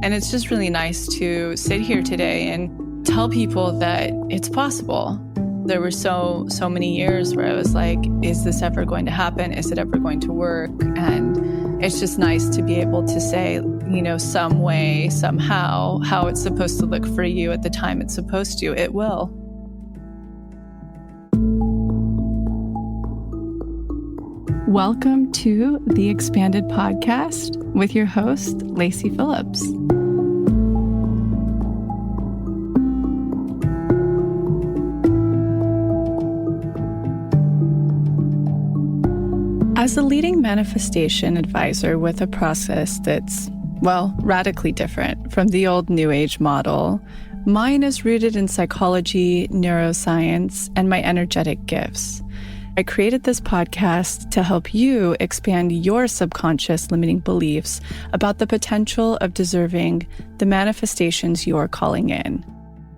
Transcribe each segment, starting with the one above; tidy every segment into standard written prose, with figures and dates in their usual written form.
And it's just really nice to sit here today and tell people that it's possible. There were so many years where I was like, is this ever going to happen? Is it ever going to work? And it's just nice to be able to say, some way, somehow, how it's supposed to look for you at the time it's supposed to. It will. Welcome to the Expanded Podcast with your host, Lacy Phillips. As a leading manifestation advisor with a process that's, radically different from the old New Age model, mine is rooted in psychology, neuroscience, and my energetic gifts. I created this podcast to help you expand your subconscious limiting beliefs about the potential of deserving the manifestations you're calling in.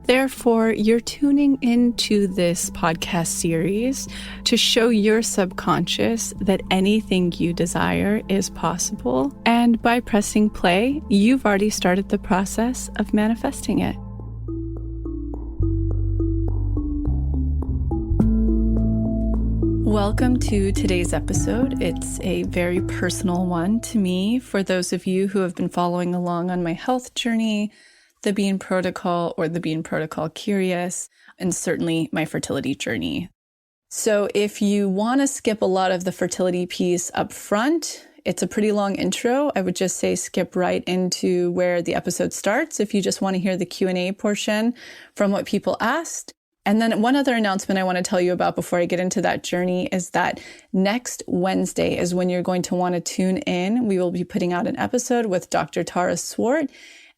Therefore, you're tuning into this podcast series to show your subconscious that anything you desire is possible. And by pressing play, you've already started the process of manifesting it. Welcome to today's episode. It's a very personal one to me. For those of you who have been following along on my health journey, the Bean Protocol or the Bean Protocol Curious, and certainly my fertility journey. So if you want to skip a lot of the fertility piece up front, it's a pretty long intro. I would just say skip right into where the episode starts if you just want to hear the Q&A portion from what people asked. And then one other announcement I want to tell you about before I get into that journey is that next Wednesday is when you're going to want to tune in. We will be putting out an episode with Dr. Tara Swart,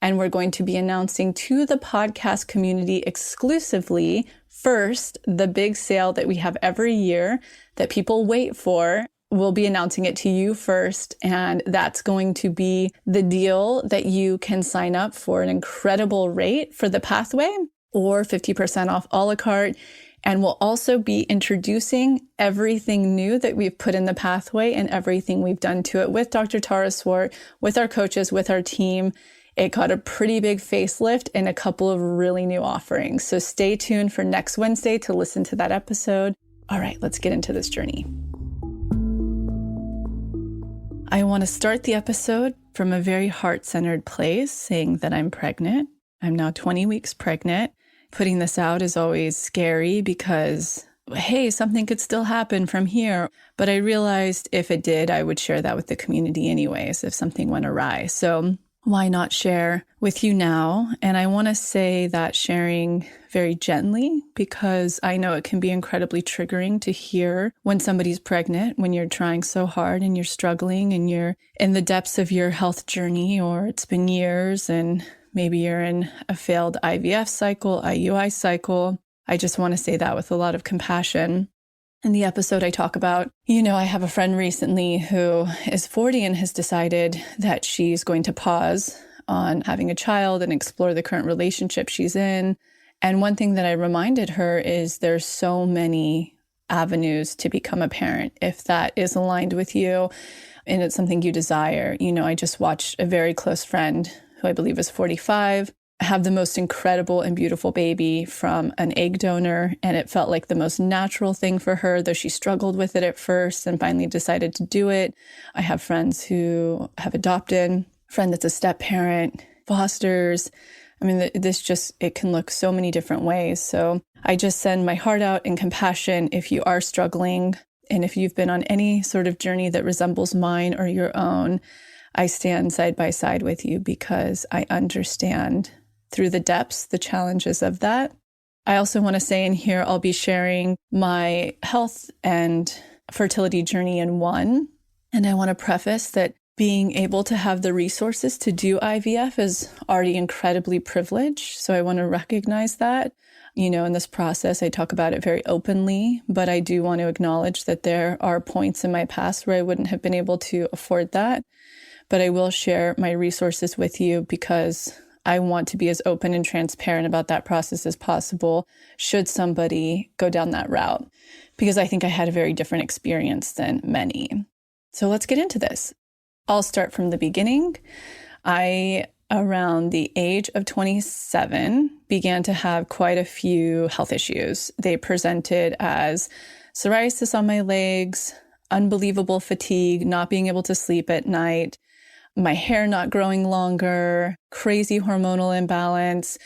and we're going to be announcing to the podcast community exclusively first the big sale that we have every year that people wait for. We'll be announcing it to you first, and that's going to be the deal that you can sign up for an incredible rate for the pathway, or 50% off a la carte. And we'll also be introducing everything new that we've put in the pathway and everything we've done to it with Dr. Tara Swart, with our coaches, with our team. It got a pretty big facelift and a couple of really new offerings. So stay tuned for next Wednesday to listen to that episode. All right, let's get into this journey. I want to start the episode from a very heart-centered place, saying that I'm pregnant. I'm now 20 weeks pregnant. Putting this out is always scary because, hey, something could still happen from here. But I realized if it did, I would share that with the community anyways, if something went awry. So why not share with you now? And I want to say that sharing very gently, because I know it can be incredibly triggering to hear when somebody's pregnant, when you're trying so hard and you're struggling and you're in the depths of your health journey, or it's been years and maybe you're in a failed IVF cycle, IUI cycle. I just want to say that with a lot of compassion. In the episode, I talk about, I have a friend recently who is 40 and has decided that she's going to pause on having a child and explore the current relationship she's in. And one thing that I reminded her is there's so many avenues to become a parent if that is aligned with you and it's something you desire. I just watched a very close friend who I believe is 45, have the most incredible and beautiful baby from an egg donor. And it felt like the most natural thing for her, though she struggled with it at first and finally decided to do it. I have friends who have adopted, a friend that's a step parent, fosters. I mean, it can look so many different ways. So I just send my heart out in compassion if you are struggling. And if you've been on any sort of journey that resembles mine or your own, I stand side by side with you because I understand through the depths, the challenges of that. I also want to say in here, I'll be sharing my health and fertility journey in one. And I want to preface that being able to have the resources to do IVF is already incredibly privileged. So I want to recognize that. In this process, I talk about it very openly, but I do want to acknowledge that there are points in my past where I wouldn't have been able to afford that. But I will share my resources with you because I want to be as open and transparent about that process as possible should somebody go down that route, because I think I had a very different experience than many. So let's get into this. I'll start from the beginning. I around the age of 27, began to have quite a few health issues. They presented as psoriasis on my legs, unbelievable fatigue, not being able to sleep at night, my hair not growing longer, crazy hormonal imbalance,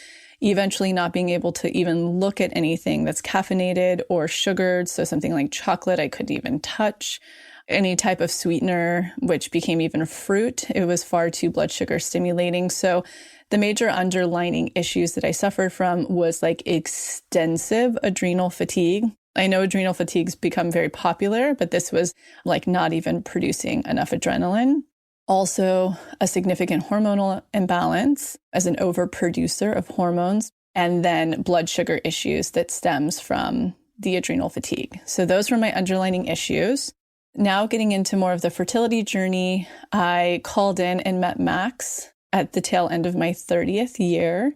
eventually not being able to even look at anything that's caffeinated or sugared. So something like chocolate, I couldn't even touch. Any type of sweetener, which became even fruit, it was far too blood sugar stimulating. So the major underlying issues that I suffered from was like extensive adrenal fatigue. I know adrenal fatigue's become very popular, but this was like not even producing enough adrenaline. Also, a significant hormonal imbalance as an overproducer of hormones, and then blood sugar issues that stems from the adrenal fatigue. So those were my underlying issues. Now getting into more of the fertility journey, I called in and met Max at the tail end of my 30th year.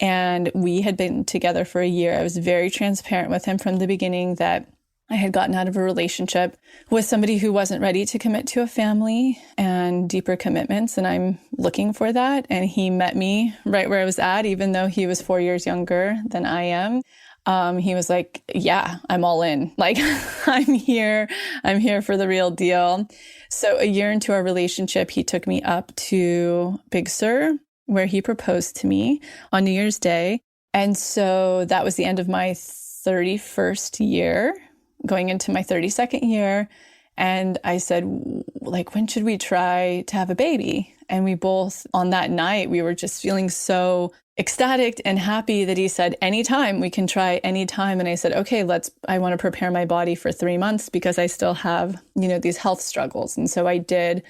And we had been together for a year. I was very transparent with him from the beginning that I had gotten out of a relationship with somebody who wasn't ready to commit to a family and deeper commitments. And I'm looking for that. And he met me right where I was at, even though he was 4 years younger than I am. He was like, yeah, I'm all in. Like, I'm here for the real deal. So a year into our relationship, he took me up to Big Sur, where he proposed to me on New Year's Day. And so that was the end of my 31st year, going into my 32nd year. And I said, like, when should we try to have a baby? And we both, on that night, we were just feeling so ecstatic and happy that he said, anytime, we can try anytime. And I said, okay, I want to prepare my body for 3 months because I still have, these health struggles. And so I did.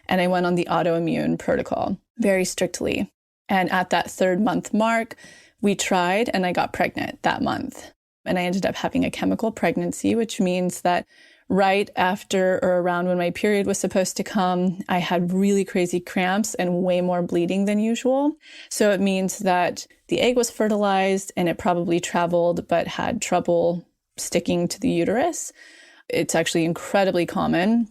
And I went on the autoimmune protocol very strictly. And at that 3rd month mark, we tried and I got pregnant that month. And I ended up having a chemical pregnancy, which means that right after or around when my period was supposed to come, I had really crazy cramps and way more bleeding than usual. So it means that the egg was fertilized and it probably traveled, but had trouble sticking to the uterus. It's actually incredibly common,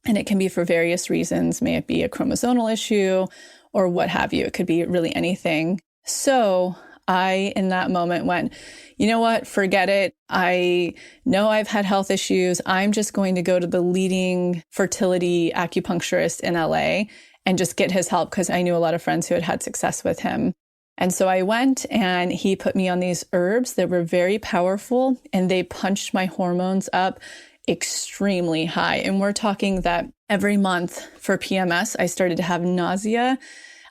and it can be for various reasons. May it be a chromosomal issue or what have you. It could be really anything. So I, in that moment, went, you know what, forget it. I know I've had health issues. I'm just going to go to the leading fertility acupuncturist in LA and just get his help because I knew a lot of friends who had had success with him. And so I went and he put me on these herbs that were very powerful and they punched my hormones up extremely high. And we're talking that every month for PMS, I started to have nausea.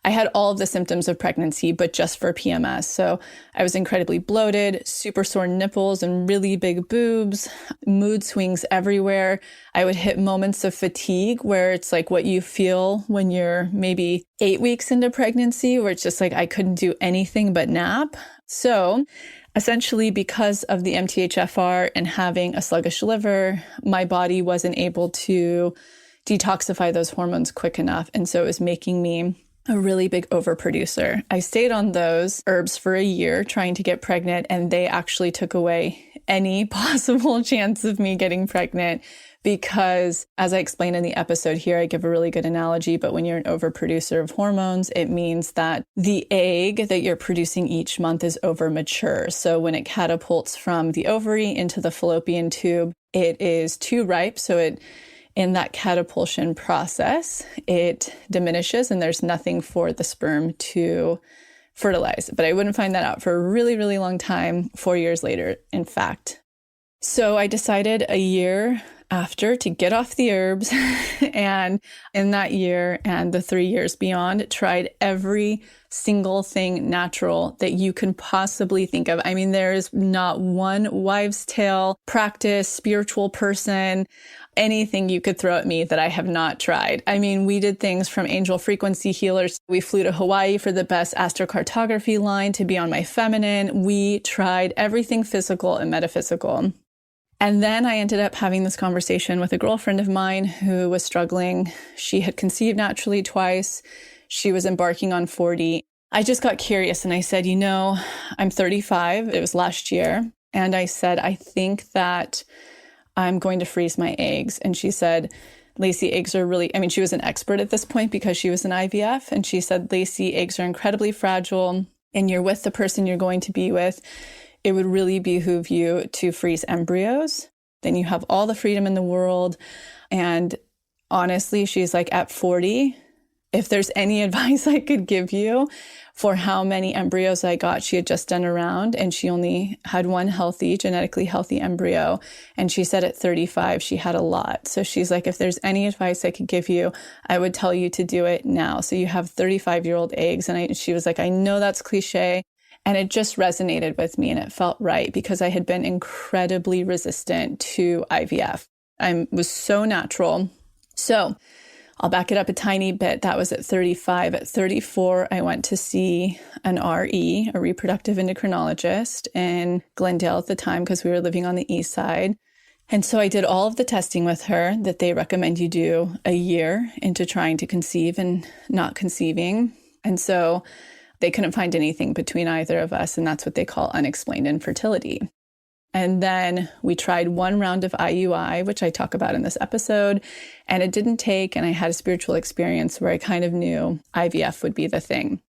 I had all of the symptoms of pregnancy, but just for PMS. So I was incredibly bloated, super sore nipples and really big boobs, mood swings everywhere. I would hit moments of fatigue where it's like what you feel when you're maybe 8 weeks into pregnancy, where it's just like I couldn't do anything but nap. So essentially, because of the MTHFR and having a sluggish liver, my body wasn't able to detoxify those hormones quick enough. And so it was making me a really big overproducer. I stayed on those herbs for a year trying to get pregnant, and they actually took away any possible chance of me getting pregnant because, as I explained in the episode here, I give a really good analogy, but when you're an overproducer of hormones, it means that the egg that you're producing each month is overmature. So when it catapults from the ovary into the fallopian tube, it is too ripe. So in that catapulsion process, it diminishes and there's nothing for the sperm to fertilize. But I wouldn't find that out for a really, really long time, 4 years later, in fact. So I decided a year after to get off the herbs. And in that year and the 3 years beyond, tried every single thing natural that you can possibly think of. I mean, there is not one wives' tale, practice, spiritual person, anything you could throw at me that I have not tried. I mean, we did things from angel frequency healers. We flew to Hawaii for the best astrocartography line to be on my feminine. We tried everything physical and metaphysical. And then I ended up having this conversation with a girlfriend of mine who was struggling. She had conceived naturally twice. She was embarking on 40. I just got curious and I said, I'm 35. It was last year. And I said, I think that I'm going to freeze my eggs. And she said, Lacy eggs are really, she was an expert at this point because she was an IVF. And she said, Lacy eggs are incredibly fragile and you're with the person you're going to be with. It would really behoove you to freeze embryos. Then you have all the freedom in the world. And honestly, she's like, at 40, if there's any advice I could give you for how many embryos I got, she had just done a round and she only had one genetically healthy embryo. And she said at 35, she had a lot. So she's like, if there's any advice I could give you, I would tell you to do it now. So you have 35-year-old eggs. And she was like, I know that's cliche. And it just resonated with me and it felt right because I had been incredibly resistant to IVF. I was so natural. So I'll back it up a tiny bit. That was at 35. At 34, I went to see an RE, a reproductive endocrinologist in Glendale at the time because we were living on the east side. And so I did all of the testing with her that they recommend you do a year into trying to conceive and not conceiving. And so they couldn't find anything between either of us, and that's what they call unexplained infertility. And then we tried one round of IUI, which I talk about in this episode, and it didn't take, and I had a spiritual experience where I kind of knew IVF would be the thing.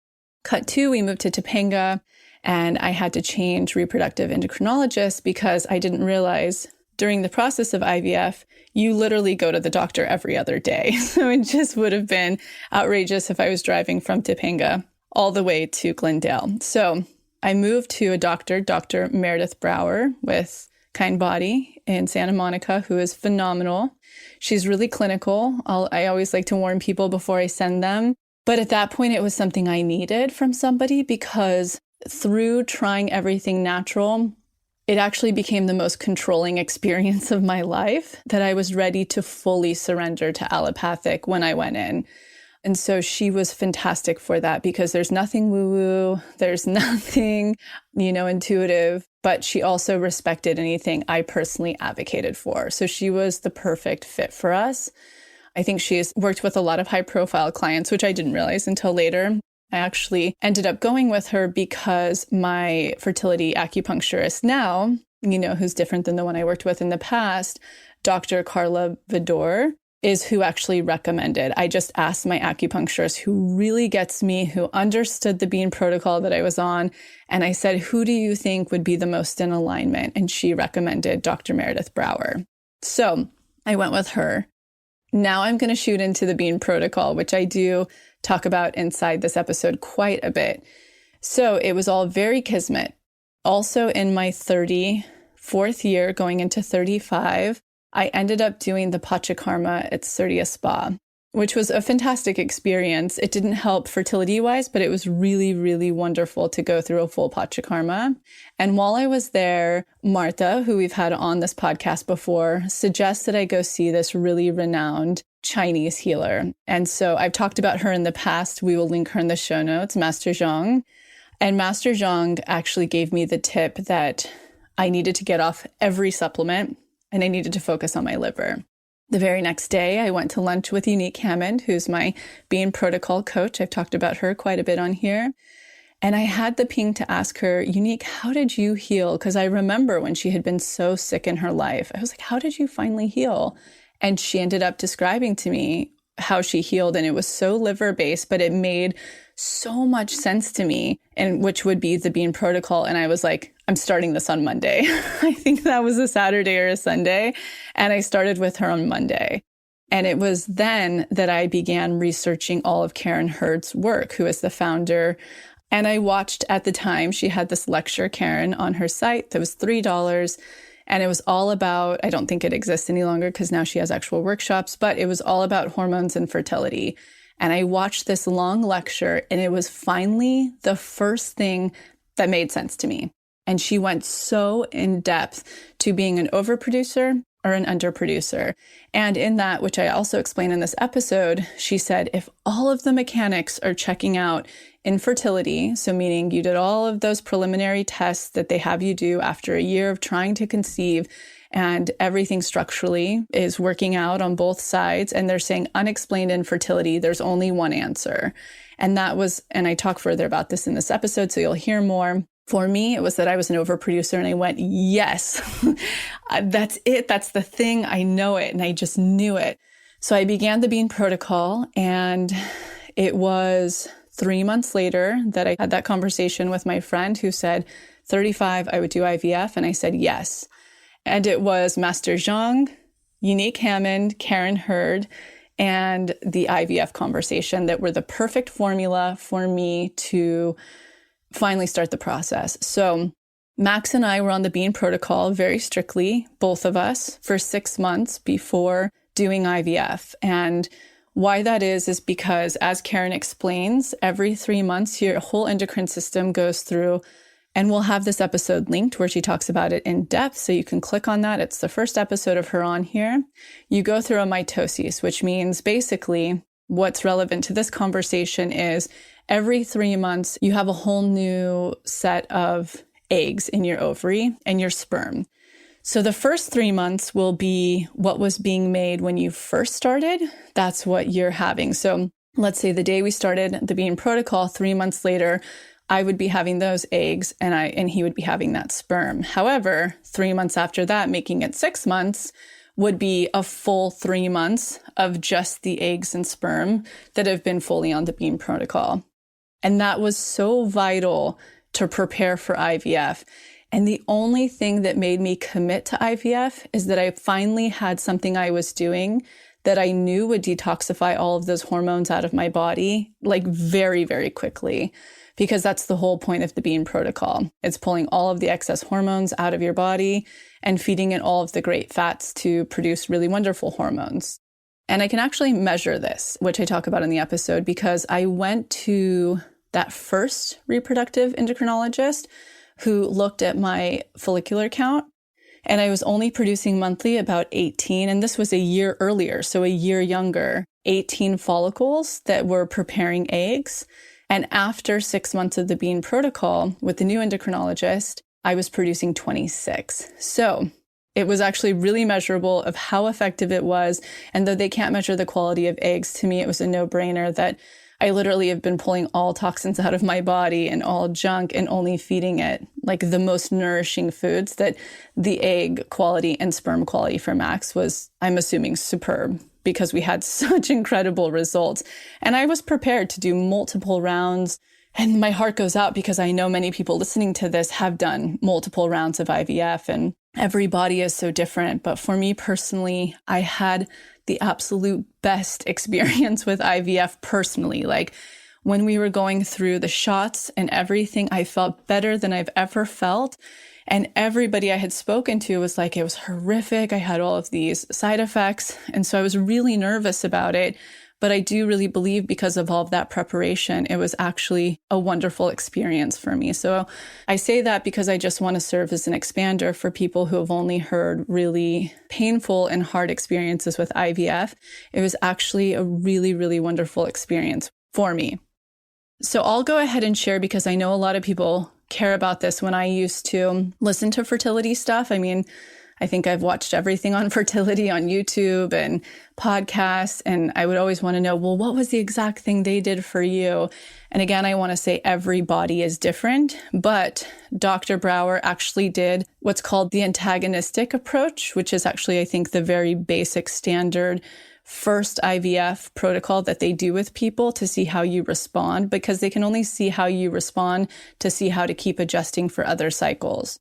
Cut 2, we moved to Topanga, and I had to change reproductive endocrinologists because I didn't realize during the process of IVF, you literally go to the doctor every other day. So it just would have been outrageous if I was driving from Topanga all the way to Glendale. So I moved to a doctor, Dr. Meredith Brower with Kind Body in Santa Monica, who is phenomenal. She's really clinical. I always like to warn people before I send them. But at that point, it was something I needed from somebody because through trying everything natural, it actually became the most controlling experience of my life that I was ready to fully surrender to allopathic when I went in. And so she was fantastic for that because there's nothing woo-woo, there's nothing, intuitive, but she also respected anything I personally advocated for. So she was the perfect fit for us. I think she's worked with a lot of high-profile clients, which I didn't realize until later. I actually ended up going with her because my fertility acupuncturist now, who's different than the one I worked with in the past, Dr. Carla Vidor, is who actually recommended. I just asked my acupuncturist who really gets me, who understood the bean protocol that I was on. And I said, who do you think would be the most in alignment? And she recommended Dr. Meredith Brower. So I went with her. Now I'm going to shoot into the bean protocol, which I do talk about inside this episode quite a bit. So it was all very kismet. Also in my 34th year, going into 35, I ended up doing the Pachakarma at Surya Spa, which was a fantastic experience. It didn't help fertility-wise, but it was really, really wonderful to go through a full Pachakarma. And while I was there, Martha, who we've had on this podcast before, suggested I go see this really renowned Chinese healer. And so I've talked about her in the past. We will link her in the show notes, Master Zhang. And Master Zhang actually gave me the tip that I needed to get off every supplement and I needed to focus on my liver. The very next day, I went to lunch with Unique Hammond, who's my Bean Protocol coach. I've talked about her quite a bit on here. And I had the ping to ask her, Unique, how did you heal? Because I remember when she had been so sick in her life. I was like, how did you finally heal? And she ended up describing to me how she healed. And it was so liver-based, but it made so much sense to me, and which would be the Bean Protocol. And I was like, I'm starting this on Monday. I think that was a Saturday or a Sunday. And I started with her on Monday. And it was then that I began researching all of Karen Hurd's work, who is the founder. And I watched at the time, she had this lecture, Karen, on her site that was $3. And it was all about, I don't think it exists any longer because now she has actual workshops, but it was all about hormones and fertility. And I watched this long lecture and it was finally the first thing that made sense to me. And she went so in depth to being an overproducer or an underproducer. And in that, which I also explain in this episode, she said, if all of the mechanics are checking out in fertility, so meaning you did all of those preliminary tests that they have you do after a year of trying to conceive, and everything structurally is working out on both sides, and they're saying unexplained infertility, there's only one answer. And that was, and I talk further about this in this episode, so you'll hear more. For me, it was that I was an overproducer and I went, yes, that's it. That's the thing. I know it. And I just knew it. So I began the Bean protocol, and it was 3 months later that I had that conversation with my friend who said, 35, I would do IVF. And I said, yes. And it was Master Zhang, Unique Hammond, Karen Hurd, and the IVF conversation that were the perfect formula for me to finally start the process. So Max and I were on the Bean protocol very strictly, both of us, for 6 months before doing IVF. And why that is because, as Karen explains, every 3 months, your whole endocrine system goes through, and we'll have this episode linked where she talks about it in depth. So you can click on that. It's the first episode of her on here. You go through a mitosis, which means basically what's relevant to this conversation is every 3 months, you have a whole new set of eggs in your ovary and your sperm. So the first 3 months will be what was being made when you first started. That's what you're having. So let's say the day we started the Bean protocol, 3 months later, I would be having those eggs and he would be having that sperm. However, 3 months after that, making it 6 months, would be a full 3 months of just the eggs and sperm that have been fully on the Bean protocol. And that was so vital to prepare for IVF. And the only thing that made me commit to IVF is that I finally had something I was doing that I knew would detoxify all of those hormones out of my body, like very, very quickly, because that's the whole point of the Bean protocol. It's pulling all of the excess hormones out of your body and feeding it all of the great fats to produce really wonderful hormones. And I can actually measure this, which I talk about in the episode, because I went to that first reproductive endocrinologist who looked at my follicular count, and I was only producing monthly about 18, and this was a year earlier, so a year younger, 18 follicles that were preparing eggs. And after 6 months of the Bean protocol with the new endocrinologist, I was producing 26. So it was actually really measurable of how effective it was. And though they can't measure the quality of eggs, to me, it was a no-brainer that I literally have been pulling all toxins out of my body and all junk and only feeding it like the most nourishing foods, that the egg quality and sperm quality for Max was, I'm assuming, superb, because we had such incredible results. And I was prepared to do multiple rounds. And my heart goes out because I know many people listening to this have done multiple rounds of IVF, and every body is so different. But for me personally, I had the absolute best experience with IVF personally. Like when we were going through the shots and everything, I felt better than I've ever felt. And everybody I had spoken to was like, it was horrific. I had all of these side effects. And so I was really nervous about it. But I do really believe, because of all of that preparation, it was actually a wonderful experience for me. So I say that because I just want to serve as an expander for people who have only heard really painful and hard experiences with IVF. It was actually a really, really wonderful experience for me. So I'll go ahead and share, because I know a lot of people care about this. When I used to listen to fertility stuff, I mean, I think I've watched everything on fertility on YouTube and podcasts, and I would always want to know, well, what was the exact thing they did for you? And again, I want to say every body is different, but Dr. Brower actually did what's called the antagonistic approach, which is actually, I think, the very basic standard first IVF protocol that they do with people to see how you respond, because they can only see how you respond to see how to keep adjusting for other cycles.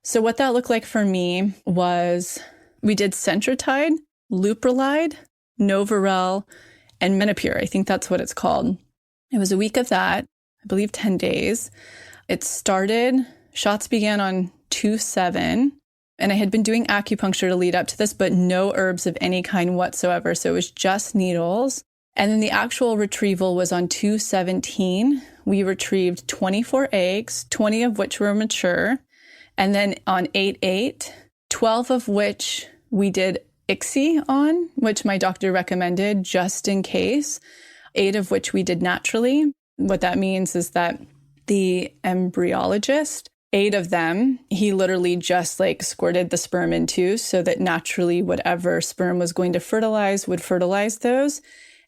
So what that looked like for me was we did Centrotide, Leuprolide, Novarel, and Menopur. I think that's what it's called. It was a week of that, I believe 10 days. It started, shots began on 2/7, and I had been doing acupuncture to lead up to this, but no herbs of any kind whatsoever. So it was just needles. And then the actual retrieval was on 2/17. We retrieved 24 eggs, 20 of which were mature. And then on 8/8, 12 of which we did ICSI on, which my doctor recommended just in case, 8 of which we did naturally. What that means is that the embryologist, 8 of them, he literally just like squirted the sperm into so that naturally whatever sperm was going to fertilize would fertilize those.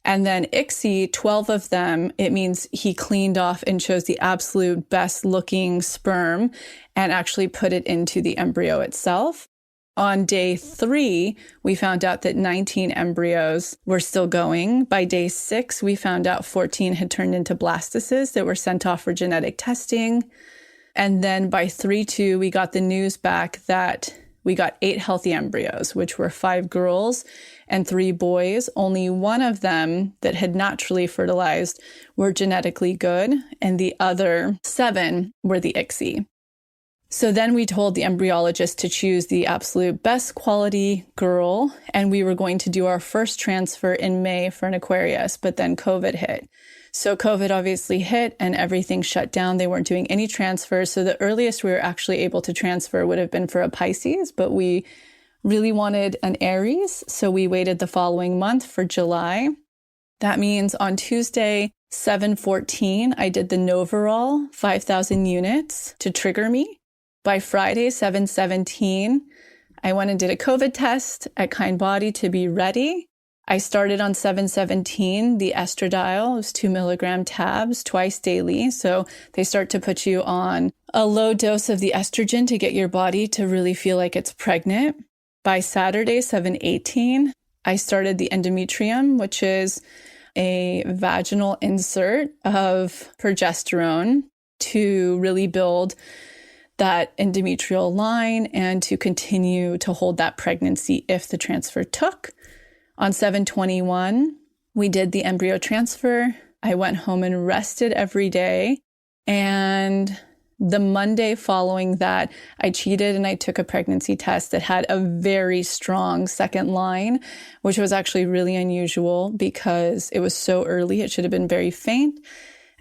And then ICSI, 12 of them, it means he cleaned off and chose the absolute best looking sperm and actually put it into the embryo itself. On day 3, we found out that 19 embryos were still going. By day 6, we found out 14 had turned into blastocysts that were sent off for genetic testing. And then by 3-2, we got the news back that we got 8 healthy embryos, which were 5 girls and 3 boys. Only one of them that had naturally fertilized were genetically good, and the other 7 were the ICSI. So then we told the embryologist to choose the absolute best quality girl, and we were going to do our first transfer in May for an Aquarius, but then COVID hit. So COVID obviously hit and everything shut down. They weren't doing any transfers. So the earliest we were actually able to transfer would have been for a Pisces, but we really wanted an Aries. So we waited the following month for July. That means on Tuesday, 7/14, I did the Novarol 5,000 units to trigger me. By Friday, 7/17, I went and did a COVID test at Kind Body to be ready. I started on 7/17, the estradiol. It was 2 milligram tabs twice daily. So they start to put you on a low dose of the estrogen to get your body to really feel like it's pregnant. By Saturday, 7/18, I started the endometrium, which is a vaginal insert of progesterone to really build that endometrial line and to continue to hold that pregnancy if the transfer took. On 7/21, we did the embryo transfer. I went home and rested every day. And the Monday following that, I cheated and I took a pregnancy test that had a very strong second line, which was actually really unusual because it was so early. It should have been very faint.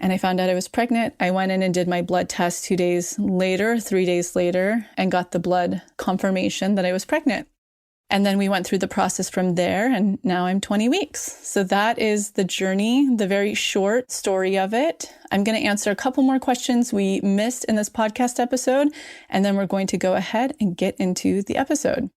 And I found out I was pregnant. I went in and did my blood test 3 days later, and got the blood confirmation that I was pregnant. And then we went through the process from there, and now I'm 20 weeks. So that is the journey, the very short story of it. I'm going to answer a couple more questions we missed in this podcast episode, and then we're going to go ahead and get into the episode.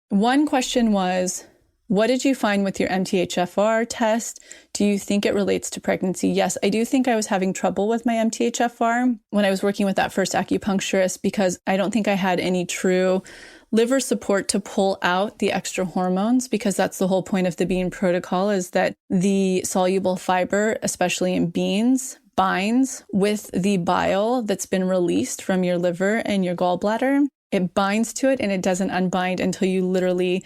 One question was, what did you find with your MTHFR test? Do you think it relates to pregnancy? Yes, I do think I was having trouble with my MTHFR when I was working with that first acupuncturist because I don't think I had any true liver support to pull out the extra hormones, because that's the whole point of the bean protocol, is that the soluble fiber, especially in beans, binds with the bile that's been released from your liver and your gallbladder. It binds to it and it doesn't unbind until you literally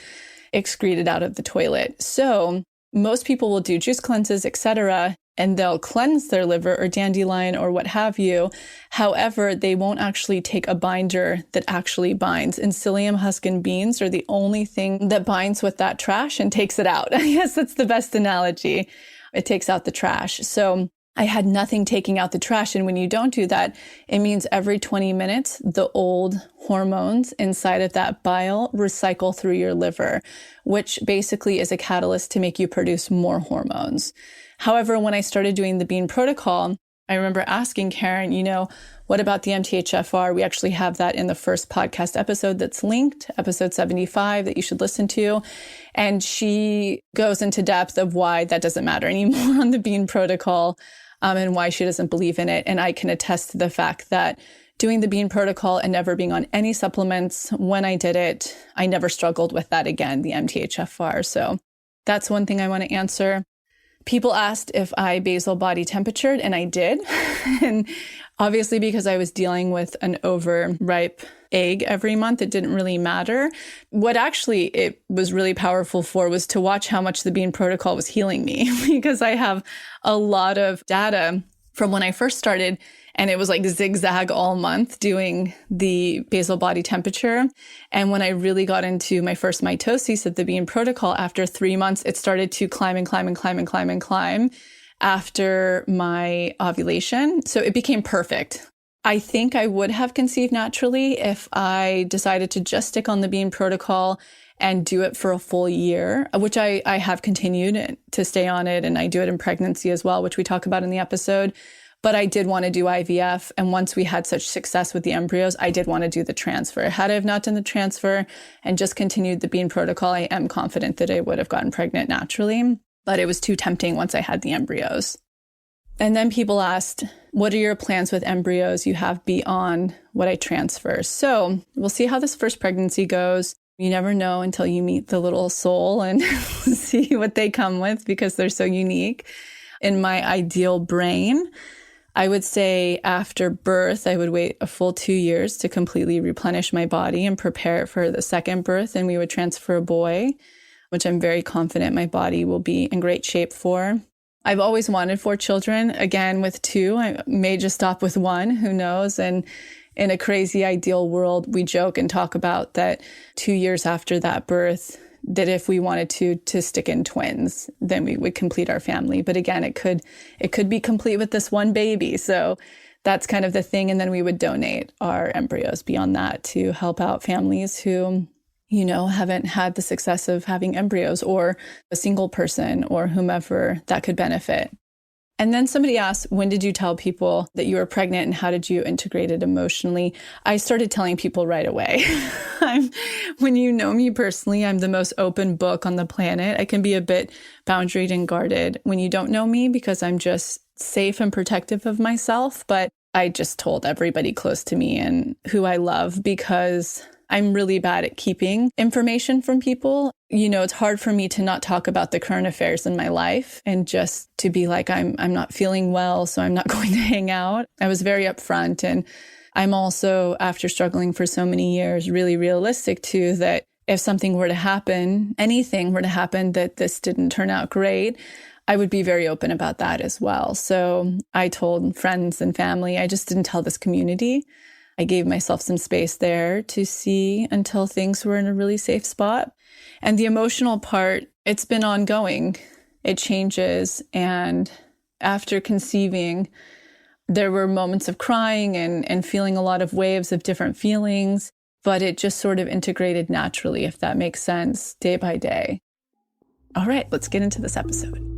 excrete it out of the toilet. So most people will do juice cleanses, etc., and they'll cleanse their liver or dandelion or what have you. However, they won't actually take a binder that actually binds. And psyllium husk and beans are the only thing that binds with that trash and takes it out. I guess that's the best analogy. It takes out the trash. So I had nothing taking out the trash. And when you don't do that, it means every 20 minutes, the old hormones inside of that bile recycle through your liver, which basically is a catalyst to make you produce more hormones. However, when I started doing the bean protocol, I remember asking Karen, what about the MTHFR? We actually have that in the first podcast episode that's linked, episode 75, that you should listen to. And she goes into depth of why that doesn't matter anymore on the bean protocol. And why she doesn't believe in it. And I can attest to the fact that doing the bean protocol and never being on any supplements, when I did it, I never struggled with that again, the MTHFR. So that's one thing I want to answer. People asked if I basal body temperatured, and I did. And obviously, because I was dealing with an overripe egg every month, it didn't really matter. What actually it was really powerful for was to watch how much the bean protocol was healing me, because I have a lot of data from when I first started, and it was like zigzag all month doing the basal body temperature. And when I really got into my first mitosis of the bean protocol, after 3 months, it started to climb and climb and climb and climb and climb after my ovulation. So it became perfect. I think I would have conceived naturally if I decided to just stick on the bean protocol and do it for a full year, which I have continued to stay on it. And I do it in pregnancy as well, which we talk about in the episode. But I did want to do IVF. And once we had such success with the embryos, I did want to do the transfer. Had I have not done the transfer and just continued the bean protocol, I am confident that I would have gotten pregnant naturally. But it was too tempting once I had the embryos. And then people asked, what are your plans with embryos you have beyond what I transfer? So we'll see how this first pregnancy goes. You never know until you meet the little soul and see what they come with because they're so unique. In my ideal brain, I would say after birth, I would wait a full 2 years to completely replenish my body and prepare it for the second birth. And we would transfer a boy, which I'm very confident my body will be in great shape for. I've always wanted 4 children. Again, with 2, I may just stop with 1, who knows? And in a crazy ideal world, we joke and talk about that 2 years after that birth, that if we wanted to stick in twins, then we would complete our family. But again, it could be complete with this one baby. So that's kind of the thing. And then we would donate our embryos beyond that to help out families who, haven't had the success of having embryos, or a single person or whomever that could benefit. And then somebody asked, when did you tell people that you were pregnant and how did you integrate it emotionally? I started telling people right away. When you know me personally, I'm the most open book on the planet. I can be a bit boundaried and guarded when you don't know me because I'm just safe and protective of myself. But I just told everybody close to me and who I love because I'm really bad at keeping information from people. It's hard for me to not talk about the current affairs in my life and just to be like, I'm not feeling well, so I'm not going to hang out. I was very upfront. And I'm also, after struggling for so many years, really realistic too, that if something were to happen, anything were to happen that this didn't turn out great, I would be very open about that as well. So I told friends and family, I just didn't tell this community. I gave myself some space there to see until things were in a really safe spot. And the emotional part, it's been ongoing. It changes. And after conceiving, there were moments of crying and feeling a lot of waves of different feelings, but it just sort of integrated naturally, if that makes sense, day by day. All right, let's get into this episode.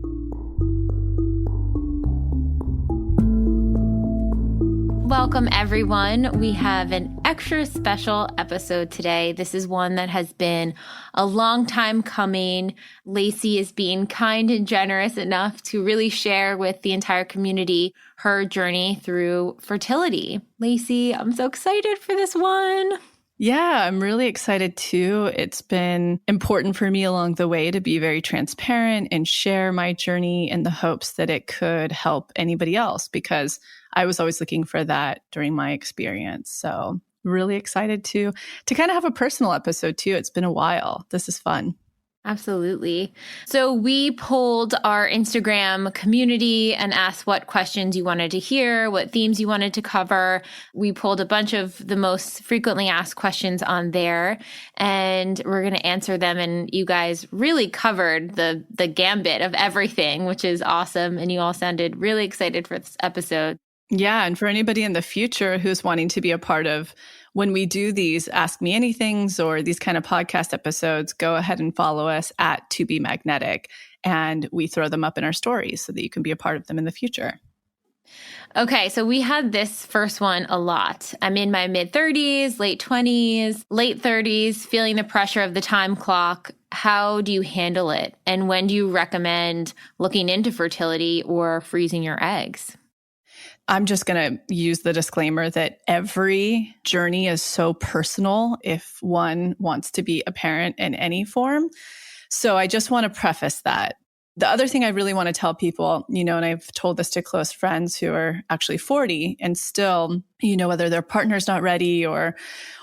Welcome, everyone. We have an extra special episode today. This is one that has been a long time coming. Lacy is being kind and generous enough to really share with the entire community her journey through fertility. Lacy, I'm so excited for this one. Yeah, I'm really excited too. It's been important for me along the way to be very transparent and share my journey in the hopes that it could help anybody else, because I was always looking for that during my experience. So really excited to kind of have a personal episode too. It's been a while. This is fun. Absolutely. So we polled our Instagram community and asked what questions you wanted to hear, what themes you wanted to cover. We pulled a bunch of the most frequently asked questions on there, and we're going to answer them. And you guys really covered the gambit of everything, which is awesome. And you all sounded really excited for this episode. Yeah. And for anybody in the future who's wanting to be a part of when we do these Ask Me Anythings or these kind of podcast episodes, go ahead and follow us at To Be Magnetic. And we throw them up in our stories so that you can be a part of them in the future. Okay, so we had this first one a lot. I'm in my mid-30s, late 20s, late 30s, feeling the pressure of the time clock. How do you handle it? And when do you recommend looking into fertility or freezing your eggs? I'm just going to use the disclaimer that every journey is so personal if one wants to be a parent in any form. So I just want to preface that. The other thing I really want to tell people, and I've told this to close friends who are actually 40 and still, whether their partner's not ready or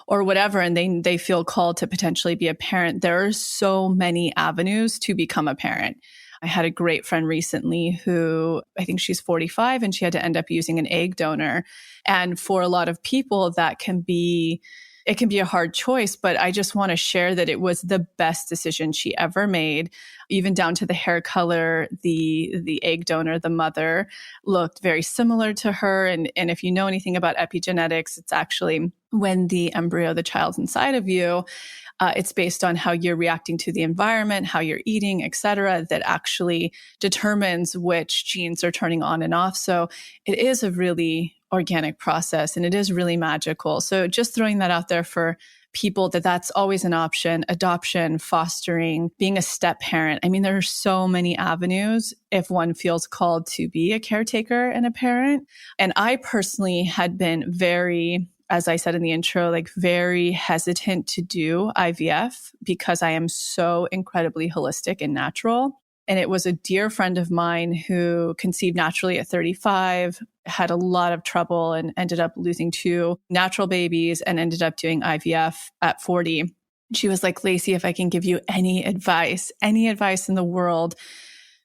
whatever, and they feel called to potentially be a parent, there are so many avenues to become a parent. I had a great friend recently who, I think she's 45, and she had to end up using an egg donor. And for a lot of people, it can be a hard choice, but I just want to share that it was the best decision she ever made, even down to the hair color. The egg donor, the mother, looked very similar to her. And if you know anything about epigenetics, it's actually when the embryo, the child's inside of you, it's based on how you're reacting to the environment, how you're eating, et cetera, that actually determines which genes are turning on and off. So it is a really organic process and it is really magical. So just throwing that out there for people that's always an option. Adoption, fostering, being a step parent. I mean, there are so many avenues if one feels called to be a caretaker and a parent. And I personally had been very as I said in the intro, like very hesitant to do IVF because I am so incredibly holistic and natural. And it was a dear friend of mine who conceived naturally at 35, had a lot of trouble and ended up losing 2 natural babies and ended up doing IVF at 40. She was like, Lacy, if I can give you any advice in the world,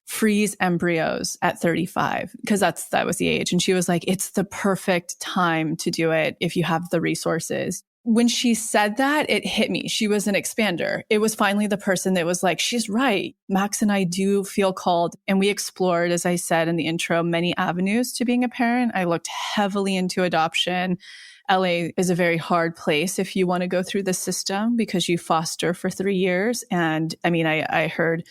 freeze embryos at 35, because that was the age. And she was like, it's the perfect time to do it if you have the resources. When she said that, it hit me. She was an expander. It was finally the person that was like, she's right. Max and I do feel called. And we explored, as I said in the intro, many avenues to being a parent. I looked heavily into adoption. LA is a very hard place if you want to go through the system because you foster for 3 years. And I mean, I heard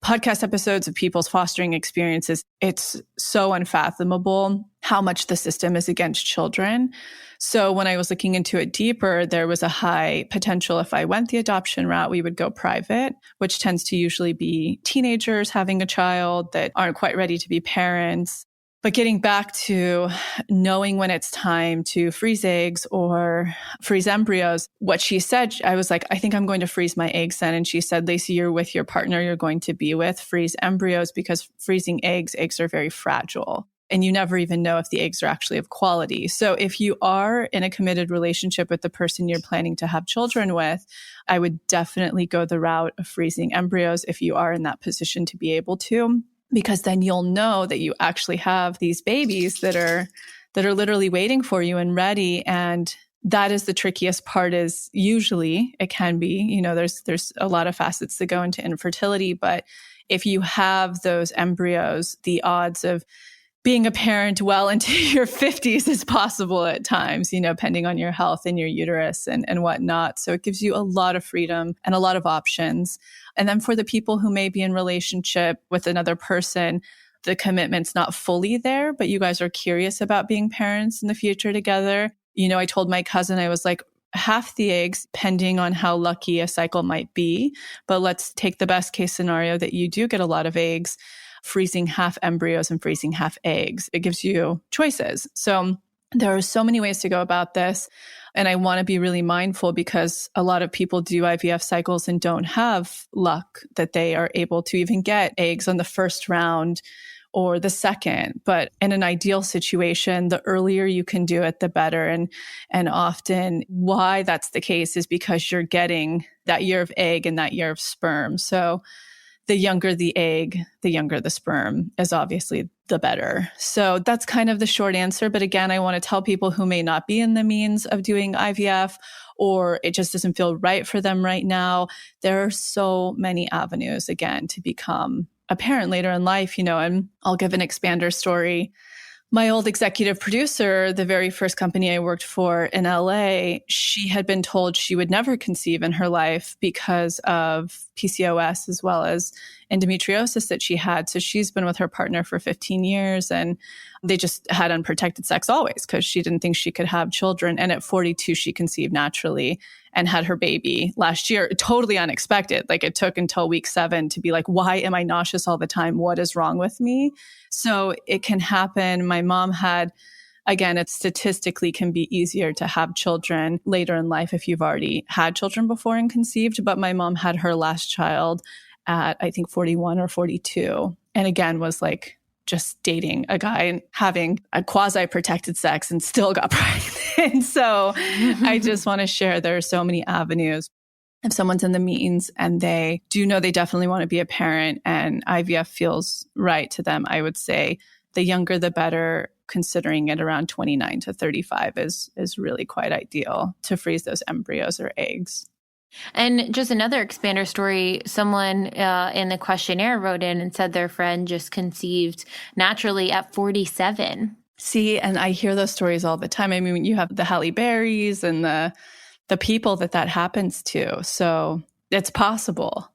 podcast episodes of people's fostering experiences. It's so unfathomable how much the system is against children. So when I was looking into it deeper, there was a high potential if I went the adoption route, we would go private, which tends to usually be teenagers having a child that aren't quite ready to be parents. But getting back to knowing when it's time to freeze eggs or freeze embryos, what she said, I was like, I think I'm going to freeze my eggs then. And she said, Lacy, you're with your partner you're going to be with, freeze embryos, because freezing eggs are very fragile. And you never even know if the eggs are actually of quality. So if you are in a committed relationship with the person you're planning to have children with, I would definitely go the route of freezing embryos if you are in that position to be able to. Because then you'll know that you actually have these babies that are literally waiting for you and ready. And that is the trickiest part. Is usually it can be, there's a lot of facets that go into infertility, but if you have those embryos, the odds of being a parent well into your 50s is possible at times, depending on your health and your uterus and whatnot. So it gives you a lot of freedom and a lot of options. And then for the people who may be in relationship with another person, the commitment's not fully there, but you guys are curious about being parents in the future together. I told my cousin, I was like, half the eggs, depending on how lucky a cycle might be. But let's take the best case scenario that you do get a lot of eggs, freezing half embryos and freezing half eggs. It gives you choices. So there are so many ways to go about this. And I want to be really mindful because a lot of people do IVF cycles and don't have luck that they are able to even get eggs on the first round or the second. But in an ideal situation, the earlier you can do it, the better. And often why that's the case is because you're getting that year of egg and that year of sperm. So the younger the egg, the younger the sperm is obviously the better. So that's kind of the short answer. But again, I want to tell people who may not be in the means of doing IVF or it just doesn't feel right for them right now, there are so many avenues, again, to become a parent later in life, and I'll give an expander story. My old executive producer, the very first company I worked for in LA, she had been told she would never conceive in her life because of PCOS as well as endometriosis that she had. So she's been with her partner for 15 years and they just had unprotected sex always because she didn't think she could have children. And at 42, she conceived naturally and had her baby last year, totally unexpected. Like it took until week 7 to be like, why am I nauseous all the time? What is wrong with me? So it can happen. My mom had, again, it statistically can be easier to have children later in life if you've already had children before and conceived. But my mom had her last child at, I think, 41 or 42. And again, was like just dating a guy and having a quasi-protected sex and still got pregnant. So I just want to share there are so many avenues. If someone's in the means and they do know they definitely want to be a parent and IVF feels right to them, I would say the younger the better, considering it around 29 to 35 is really quite ideal to freeze those embryos or eggs. And just another expander story, someone in the questionnaire wrote in and said their friend just conceived naturally at 47. See, and I hear those stories all the time. I mean, you have the Halle Berrys and the people that happens to. So it's possible.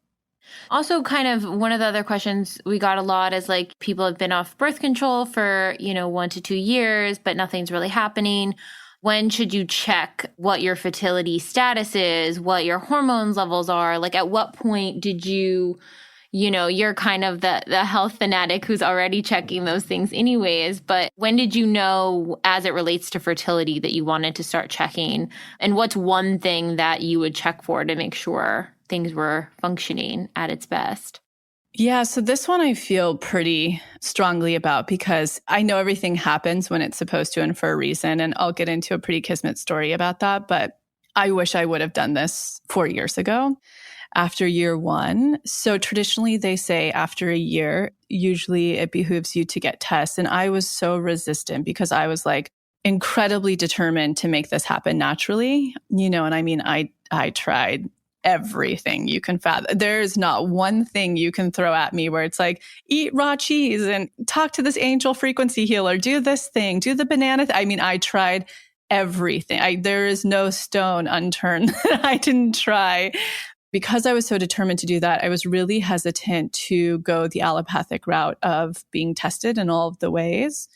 Also, kind of one of the other questions we got a lot is like people have been off birth control for, 1 to 2 years, but nothing's really happening. When should you check what your fertility status is, what your hormones levels are? Like at what point did you, you're kind of the health fanatic who's already checking those things anyways. But when did you know, as it relates to fertility, that you wanted to start checking? And what's one thing that you would check for to make sure things were functioning at its best? Yeah, so this one I feel pretty strongly about because I know everything happens when it's supposed to and for a reason. And I'll get into a pretty kismet story about that. But I wish I would have done this 4 years ago after year one. So traditionally, they say after a year, usually it behooves you to get tests. And I was so resistant because I was like incredibly determined to make this happen naturally. And I mean, I tried everything you can fathom. There's not one thing you can throw at me where it's like, eat raw cheese and talk to this angel frequency healer, do this thing, do the banana. I mean, I tried everything. There is no stone unturned that I didn't try. Because I was so determined to do that, I was really hesitant to go the allopathic route of being tested in all of the ways.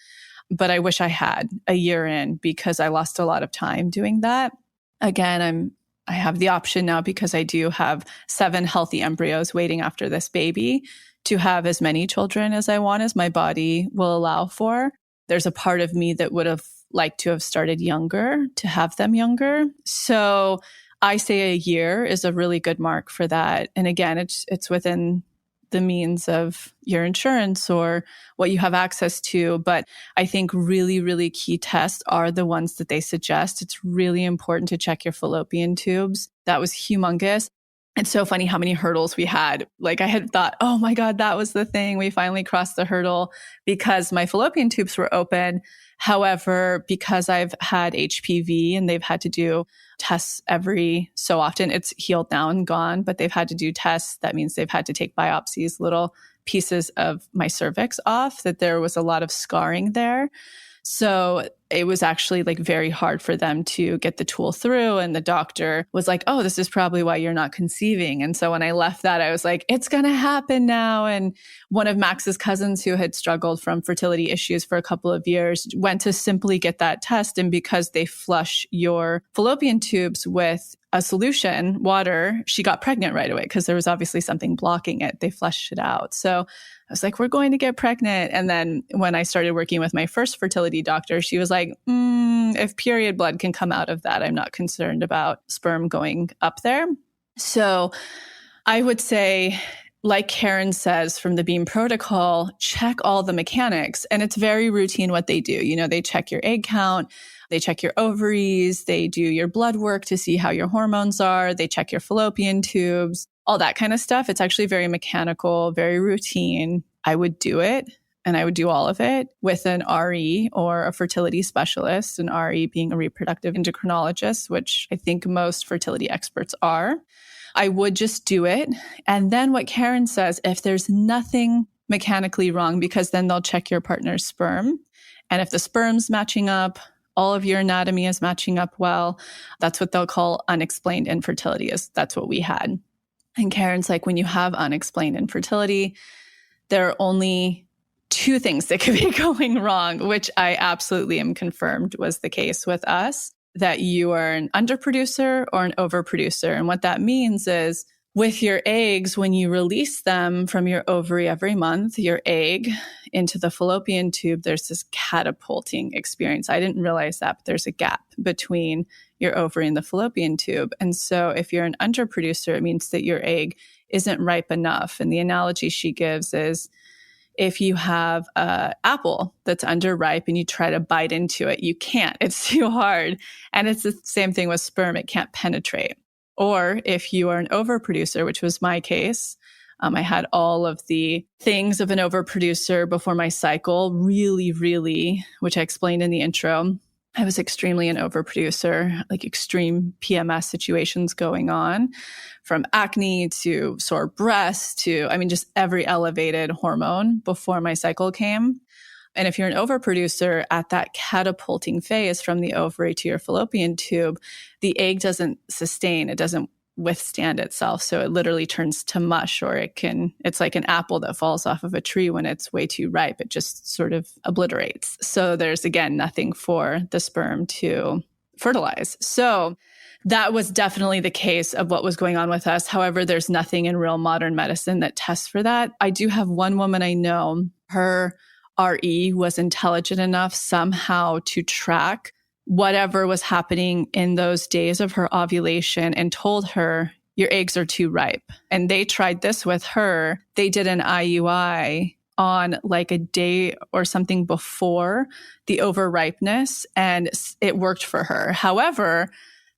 But I wish I had a year in because I lost a lot of time doing that. Again, I have the option now because I do have 7 healthy embryos waiting after this baby to have as many children as I want, as my body will allow for. There's a part of me that would have liked to have started younger, to have them younger. So I say a year is a really good mark for that. And again, it's within the means of your insurance or what you have access to. But I think really, really key tests are the ones that they suggest. It's really important to check your fallopian tubes. That was humongous. It's so funny how many hurdles we had. Like I had thought, oh my God, that was the thing. We finally crossed the hurdle because my fallopian tubes were open. However, because I've had HPV and they've had to do tests every so often, it's healed now and gone, but they've had to do tests. That means they've had to take biopsies, little pieces of my cervix off, that there was a lot of scarring there. So it was actually like very hard for them to get the tool through. And the doctor was like, oh, this is probably why you're not conceiving. And so when I left that, I was like, it's going to happen now. And one of Max's cousins who had struggled from fertility issues for a couple of years went to simply get that test. And because they flush your fallopian tubes with a solution, water, she got pregnant right away because there was obviously something blocking it. They flushed it out. So I was like, we're going to get pregnant. And then when I started working with my first fertility doctor, she was like, if period blood can come out of that, I'm not concerned about sperm going up there. So I would say, like Karen says from the Beam protocol, check all the mechanics. And it's very routine what they do. They check your egg count. They check your ovaries. They do your blood work to see how your hormones are. They check your fallopian tubes, all that kind of stuff. It's actually very mechanical, very routine. I would do it. And I would do all of it with an RE or a fertility specialist, an RE being a reproductive endocrinologist, which I think most fertility experts are. I would just do it. And then what Karen says, if there's nothing mechanically wrong, because then they'll check your partner's sperm. And if the sperm's matching up, all of your anatomy is matching up well, that's what they'll call unexplained infertility. That's what we had. And Karen's like, when you have unexplained infertility, there are only 2 things that could be going wrong, which I absolutely am confirmed was the case with us, that you are an underproducer or an overproducer. And what that means is with your eggs, when you release them from your ovary every month, your egg into the fallopian tube, there's this catapulting experience. I didn't realize that, but there's a gap between your ovary and the fallopian tube. And so if you're an underproducer, it means that your egg isn't ripe enough. And the analogy she gives is, if you have an apple that's underripe and you try to bite into it, you can't. It's too hard. And it's the same thing with sperm. It can't penetrate. Or if you are an overproducer, which was my case, I had all of the things of an overproducer before my cycle, really, which I explained in the intro. I was extremely an overproducer, like extreme PMS situations going on, from acne to sore breasts to, just every elevated hormone before my cycle came. And if you're an overproducer at that catapulting phase from the ovary to your fallopian tube, the egg doesn't sustain, it doesn't withstand itself. So it literally turns to mush, or it's like an apple that falls off of a tree when it's way too ripe. It just sort of obliterates. So there's, again, nothing for the sperm to fertilize. So that was definitely the case of what was going on with us. However, there's nothing in real modern medicine that tests for that. I do have one woman I know, her RE was intelligent enough somehow to track whatever was happening in those days of her ovulation and told her, your eggs are too ripe. And they tried this with her. They did an IUI on like a day or something before the overripeness, and it worked for her. However,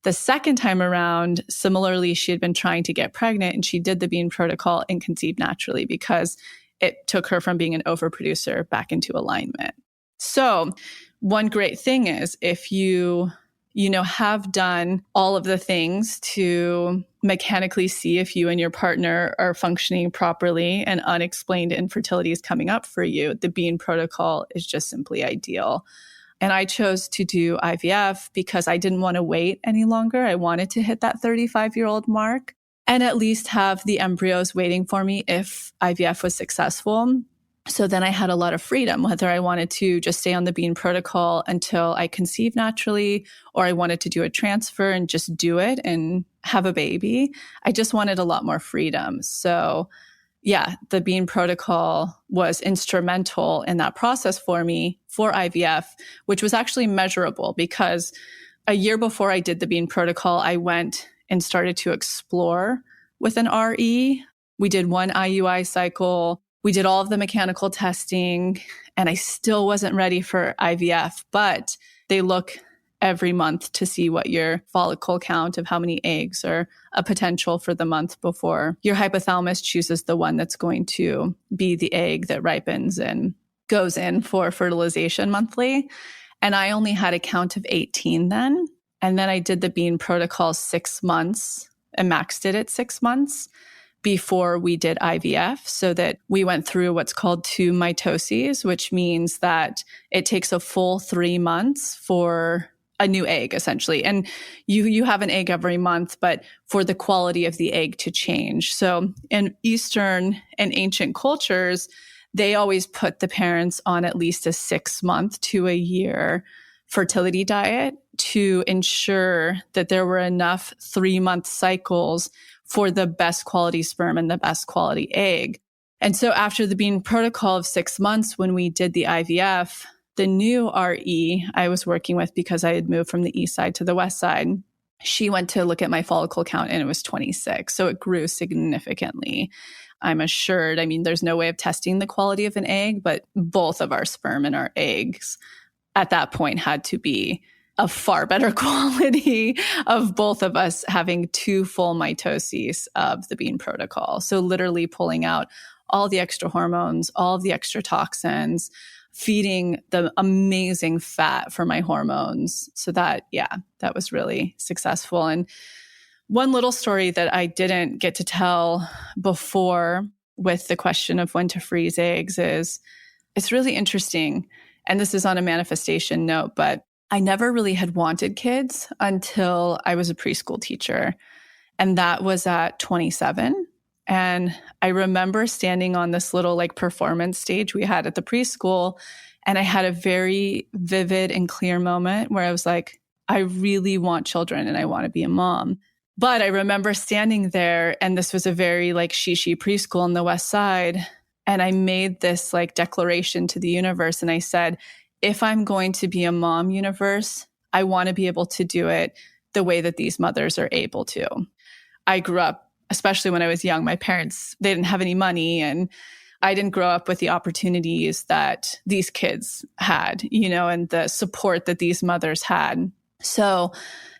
the second time around, similarly, she had been trying to get pregnant and she did the Bean protocol and conceived naturally because it took her from being an overproducer back into alignment. So one great thing is if you have done all of the things to mechanically see if you and your partner are functioning properly and unexplained infertility is coming up for you, the Bean protocol is just simply ideal. And I chose to do IVF because I didn't want to wait any longer. I wanted to hit that 35-year-old mark and at least have the embryos waiting for me if IVF was successful. So then I had a lot of freedom, whether I wanted to just stay on the Bean protocol until I conceived naturally, or I wanted to do a transfer and just do it and have a baby. I just wanted a lot more freedom. So yeah, the Bean protocol was instrumental in that process for me for IVF, which was actually measurable because a year before I did the Bean protocol, I went and started to explore with an RE. We did one IUI cycle. We did all of the mechanical testing, and I still wasn't ready for IVF, but they look every month to see what your follicle count of how many eggs are a potential for the month before your hypothalamus chooses the one that's going to be the egg that ripens and goes in for fertilization monthly. And I only had a count of 18 then. And then I did the Bean protocol 6 months and maxed it at 6 months before we did IVF, so that we went through what's called 2 mitoses, which means that it takes a full 3 months for a new egg, essentially. And you have an egg every month, but for the quality of the egg to change. So in Eastern and ancient cultures, they always put the parents on at least a 6-month to a year fertility diet to ensure that there were enough 3-month cycles for the best quality sperm and the best quality egg. And so after the Bean protocol of 6 months, when we did the IVF, the new RE I was working with, because I had moved from the east side to the west side, she went to look at my follicle count and it was 26. So it grew significantly. I'm assured, there's no way of testing the quality of an egg, but both of our sperm and our eggs at that point had to be of far better quality of both of us having 2 full mitoses of the Bean protocol. So literally pulling out all the extra hormones, all of the extra toxins, feeding the amazing fat for my hormones. So that was really successful. And one little story that I didn't get to tell before with the question of when to freeze eggs is, it's really interesting. And this is on a manifestation note, but I never really had wanted kids until I was a preschool teacher. And that was at 27. And I remember standing on this little performance stage we had at the preschool. And I had a very vivid and clear moment where I was like, I really want children and I want to be a mom. But I remember standing there, and this was a very she preschool on the west side. And I made this declaration to the universe. And I said, if I'm going to be a mom, universe, I want to be able to do it the way that these mothers are able to. I grew up, especially when I was young, my parents, they didn't have any money, and I didn't grow up with the opportunities that these kids had, and the support that these mothers had. So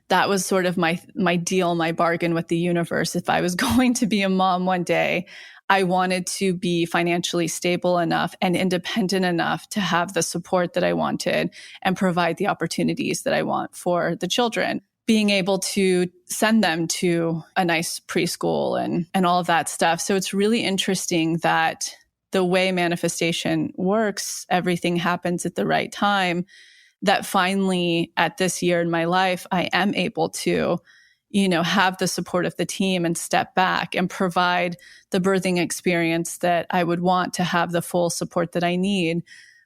that was sort of my deal, my bargain with the universe. If I was going to be a mom one day, I wanted to be financially stable enough and independent enough to have the support that I wanted and provide the opportunities that I want for the children. Being able to send them to a nice preschool and all of that stuff. So it's really interesting that the way manifestation works, everything happens at the right time, that finally at this year in my life, I am able to have the support of the team and step back and provide the birthing experience that I would want to have the full support that I need.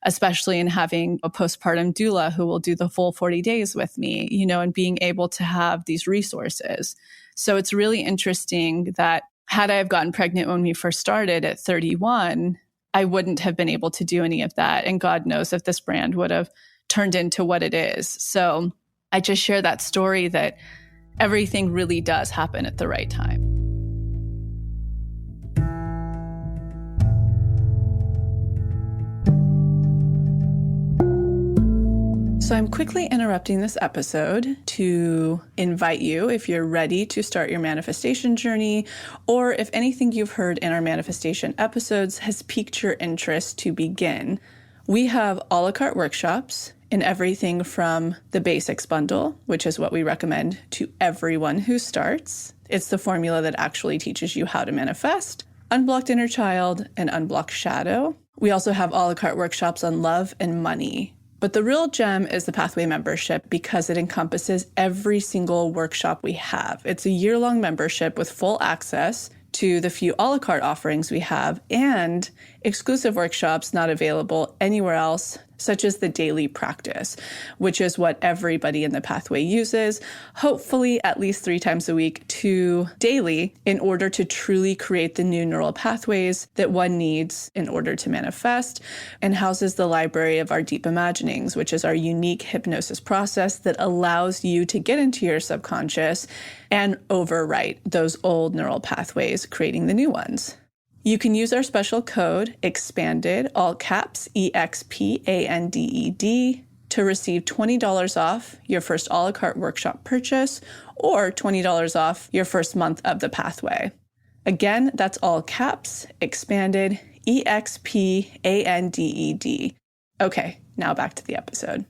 especially in having a postpartum doula who will do the full 40 days with me, and being able to have these resources. So it's really interesting that had I have gotten pregnant when we first started at 31, I wouldn't have been able to do any of that. And God knows if this brand would have turned into what it is. So I just share that story that everything really does happen at the right time. So I'm quickly interrupting this episode to invite you, if you're ready to start your manifestation journey, or if anything you've heard in our manifestation episodes has piqued your interest to begin. We have a la carte workshops in everything from the basics bundle, which is what we recommend to everyone who starts. It's the formula that actually teaches you how to manifest, unblocked inner child, and unblocked shadow. We also have a la carte workshops on love and money. But the real gem is the Pathway membership because it encompasses every single workshop we have. It's a year-long membership with full access to the few a la carte offerings we have and exclusive workshops not available anywhere else, such as the daily practice, which is what everybody in the Pathway uses, hopefully at least 3 times a week to daily, in order to truly create the new neural pathways that one needs in order to manifest, and houses the library of our deep imaginings, which is our unique hypnosis process that allows you to get into your subconscious and overwrite those old neural pathways, creating the new ones. You can use our special code EXPANDED, all caps, EXPANDED, to receive $20 off your first a la carte workshop purchase or $20 off your first month of the Pathway. Again, that's all caps, EXPANDED, EXPANDED. Okay, now back to the episode.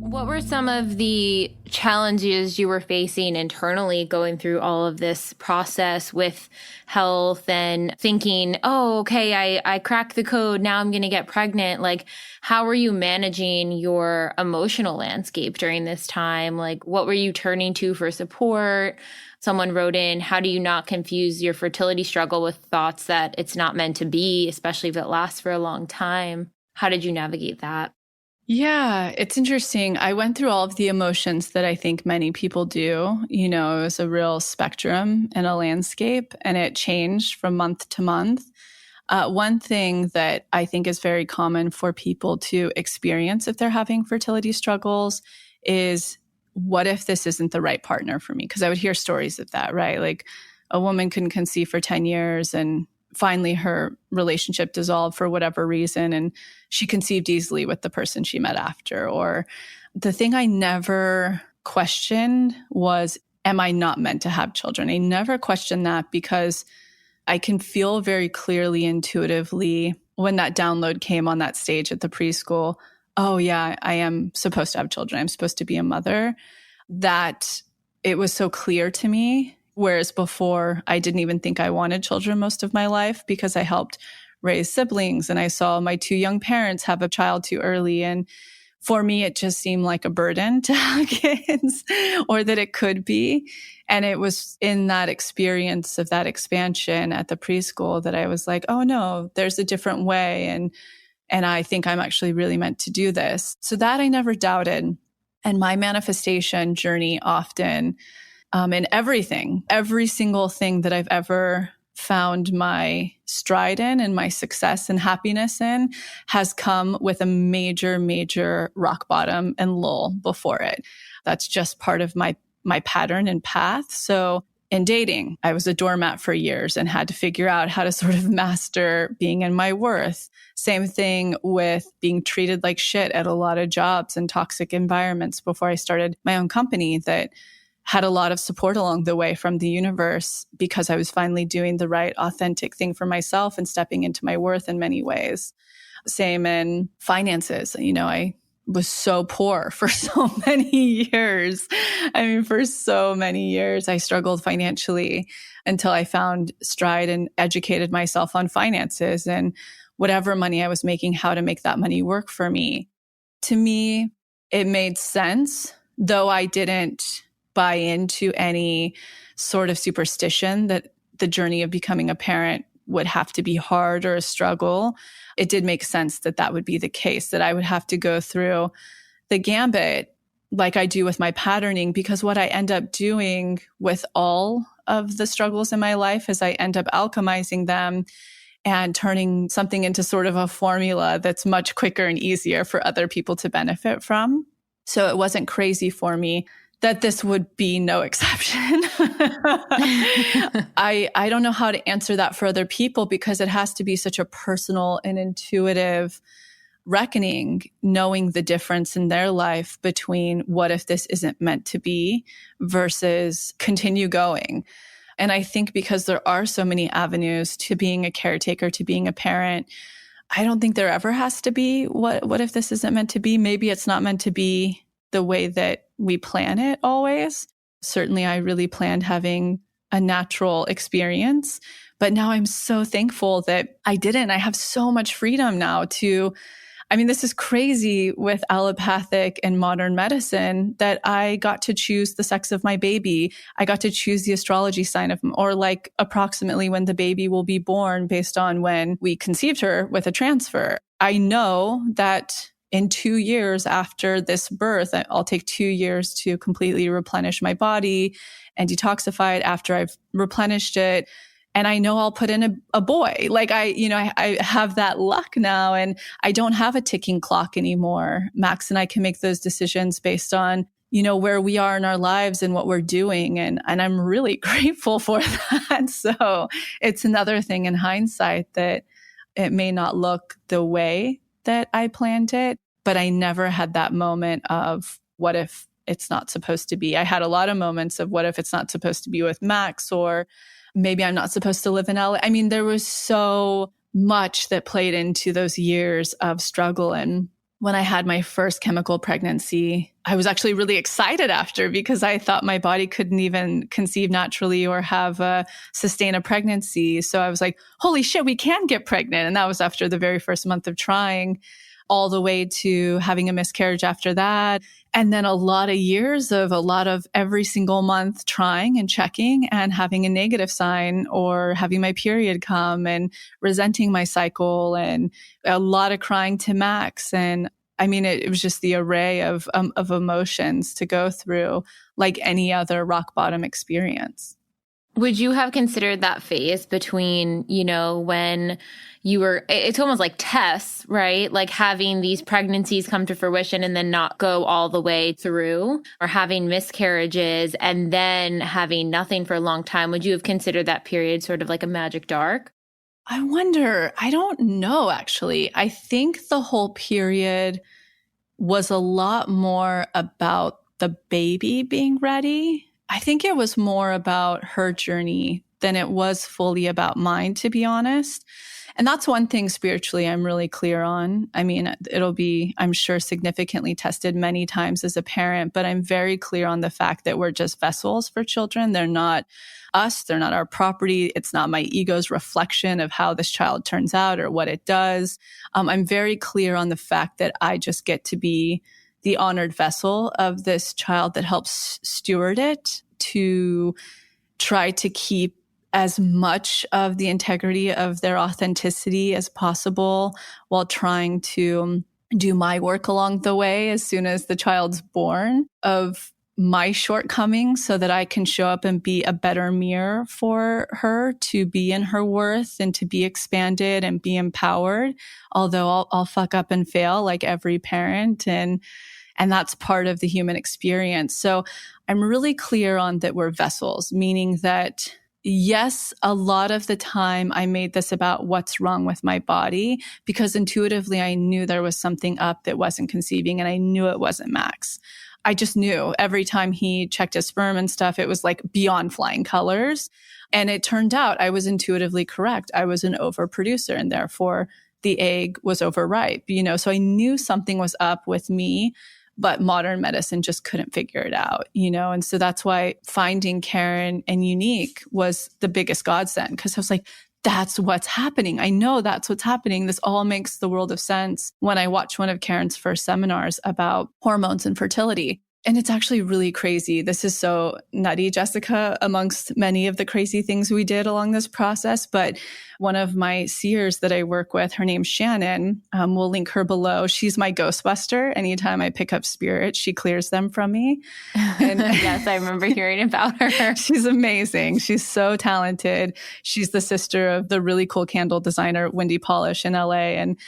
What were some of the challenges you were facing internally going through all of this process with health and thinking, oh, okay, I cracked the code, now I'm going to get pregnant? Like, how were you managing your emotional landscape during this time? Like, what were you turning to for support? Someone wrote in, how do you not confuse your fertility struggle with thoughts that it's not meant to be, especially if it lasts for a long time? How did you navigate that? Yeah, it's interesting. I went through all of the emotions that I think many people do. It was a real spectrum and a landscape, and it changed from month to month. One thing that I think is very common for people to experience if they're having fertility struggles is, what if this isn't the right partner for me? Because I would hear stories of that, right? Like a woman couldn't conceive for 10 years and finally her relationship dissolved for whatever reason, and she conceived easily with the person she met after. Or the thing I never questioned was, am I not meant to have children? I never questioned that because I can feel very clearly, intuitively, when that download came on that stage at the preschool, oh yeah, I am supposed to have children. I'm supposed to be a mother. That it was so clear to me. Whereas before, I didn't even think I wanted children most of my life because I helped raise siblings and I saw my 2 young parents have a child too early. And for me, it just seemed like a burden to have kids, or that it could be. And it was in that experience of that expansion at the preschool that I was like, oh no, there's a different way. And I think I'm actually really meant to do this. So that I never doubted. And my manifestation journey often, in everything, every single thing that I've ever found my stride in and my success and happiness in has come with a major, major rock bottom and lull before it. That's just part of my pattern and path. So in dating, I was a doormat for years and had to figure out how to sort of master being in my worth. Same thing with being treated like shit at a lot of jobs and toxic environments before I started my own company that had a lot of support along the way from the universe because I was finally doing the right, authentic thing for myself and stepping into my worth in many ways. Same in finances. I was so poor for so many years. For so many years, I struggled financially until I found stride and educated myself on finances and whatever money I was making, how to make that money work for me. To me, it made sense, though I didn't buy into any sort of superstition that the journey of becoming a parent would have to be hard or a struggle. It did make sense that that would be the case, that I would have to go through the gambit like I do with my patterning, because what I end up doing with all of the struggles in my life is I end up alchemizing them and turning something into sort of a formula that's much quicker and easier for other people to benefit from. So it wasn't crazy for me that this would be no exception. I don't know how to answer that for other people, because it has to be such a personal and intuitive reckoning, knowing the difference in their life between what if this isn't meant to be versus continue going. And I think because there are so many avenues to being a caretaker, to being a parent, I don't think there ever has to be what if this isn't meant to be? Maybe it's not meant to be the way that we plan it always. Certainly, I really planned having a natural experience, but now I'm so thankful that I didn't. I have so much freedom now this is crazy with allopathic and modern medicine, that I got to choose the sex of my baby. I got to choose the astrology sign of him, or like approximately when the baby will be born based on when we conceived her with a transfer. I know that in 2 years after this birth, I'll take 2 years to completely replenish my body and detoxify it after I've replenished it. And I know I'll put in a boy. Like I have that luck now, and I don't have a ticking clock anymore. Max and I can make those decisions based on, where we are in our lives and what we're doing. And I'm really grateful for that. So it's another thing in hindsight that it may not look the way that I planned it, but I never had that moment of what if it's not supposed to be. I had a lot of moments of what if it's not supposed to be with Max, or maybe I'm not supposed to live in LA. There was so much that played into those years of struggle. And when I had my first chemical pregnancy, I was actually really excited after, because I thought my body couldn't even conceive naturally or sustain a pregnancy. So I was like, holy shit, we can get pregnant. And that was after the very first month of trying, all the way to having a miscarriage after that. And then a lot of every single month trying and checking and having a negative sign, or having my period come and resenting my cycle, and a lot of crying to Max. And it was just the array of emotions to go through, like any other rock bottom experience. Would you have considered that phase between, when you were, it's almost like tests, right? Like having these pregnancies come to fruition and then not go all the way through, or having miscarriages and then having nothing for a long time. Would you have considered that period sort of like a magic dark? I wonder. I don't know, actually. I think the whole period was a lot more about the baby being ready. I think it was more about her journey than it was fully about mine, to be honest. And that's one thing spiritually I'm really clear on. It'll be, I'm sure, significantly tested many times as a parent, but I'm very clear on the fact that we're just vessels for children. They're not us. They're not our property. It's not my ego's reflection of how this child turns out or what it does. I'm very clear on the fact that I just get to be the honored vessel of this child that helps steward it, to try to keep as much of the integrity of their authenticity as possible, while trying to do my work along the way as soon as the child's born, of my shortcomings, so that I can show up and be a better mirror for her, to be in her worth and to be expanded and be empowered. Although I'll fuck up and fail like every parent, and that's part of the human experience. So I'm really clear on that we're vessels, meaning that, yes, a lot of the time I made this about what's wrong with my body, because intuitively I knew there was something up that wasn't conceiving, and I knew it wasn't Max. I just knew every time he checked his sperm and stuff, it was like beyond flying colors. And it turned out I was intuitively correct. I was an overproducer, and therefore the egg was overripe, so I knew something was up with me, but modern medicine just couldn't figure it out, And so that's why finding Karen and Unique was the biggest godsend, because I was like, that's what's happening. I know that's what's happening. This all makes the world of sense when I watched one of Karen's first seminars about hormones and fertility. And it's actually really crazy. This is so nutty, Jessica, amongst many of the crazy things we did along this process. But one of my seers that I work with, her name's Shannon. We'll link her below. She's my Ghostbuster. Anytime I pick up spirits, she clears them from me. And yes, I remember hearing about her. She's amazing. She's so talented. She's the sister of the really cool candle designer, Wendy Polish in LA. And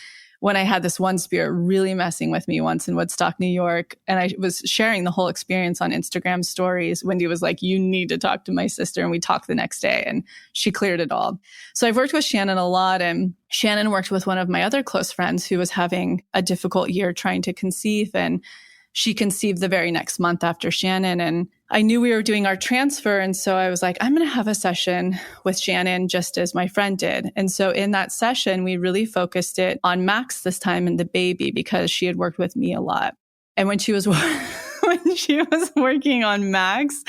when I had this one spirit really messing with me once in Woodstock, New York, and I was sharing the whole experience on Instagram stories, Wendy was like, you need to talk to my sister. And we talked the next day and she cleared it all. So I've worked with Shannon a lot, and Shannon worked with one of my other close friends who was having a difficult year trying to conceive, and she conceived the very next month after Shannon. And I knew we were doing our transfer. And so I was like, I'm going to have a session with Shannon just as my friend did. And so in that session, we really focused it on Max this time and the baby, because she had worked with me a lot. And when she was working on Max,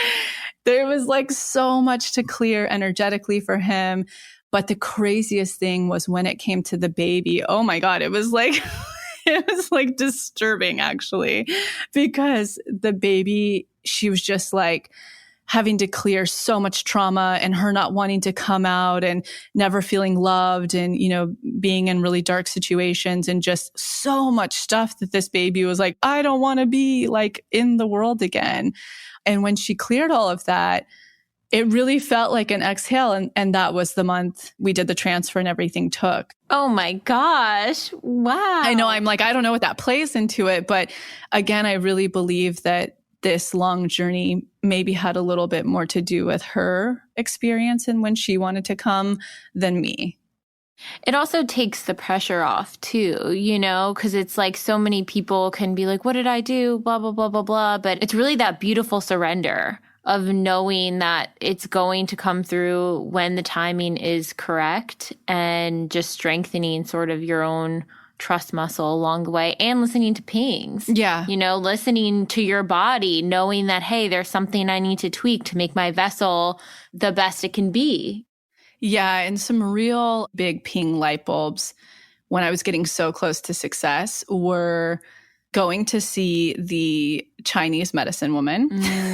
there was like so much to clear energetically for him. But the craziest thing was when it came to the baby. Oh my God, it was like... It was like disturbing, actually, because the baby, she was just like having to clear so much trauma, and her not wanting to come out and never feeling loved, and, you know, being in really dark situations, and just so much stuff that this baby was like, I don't want to be like in the world again. And when she cleared all of that, it really felt like an exhale. And that was the month we did the transfer and everything took. Oh my gosh. Wow. I know. I'm like, I don't know what that plays into it. But again, I really believe that this long journey maybe had a little bit more to do with her experience and when she wanted to come than me. It also takes the pressure off too, you know, because it's like so many people can be like, what did I do? Blah, blah, blah, blah, blah. But it's really that beautiful surrender of knowing that it's going to come through when the timing is correct, and just strengthening sort of your own trust muscle along the way, and listening to pings. Yeah. You know, listening to your body, knowing that, hey, there's something I need to tweak to make my vessel the best it can be. Yeah. And some real big ping light bulbs when I was getting so close to success were going to see the Chinese medicine woman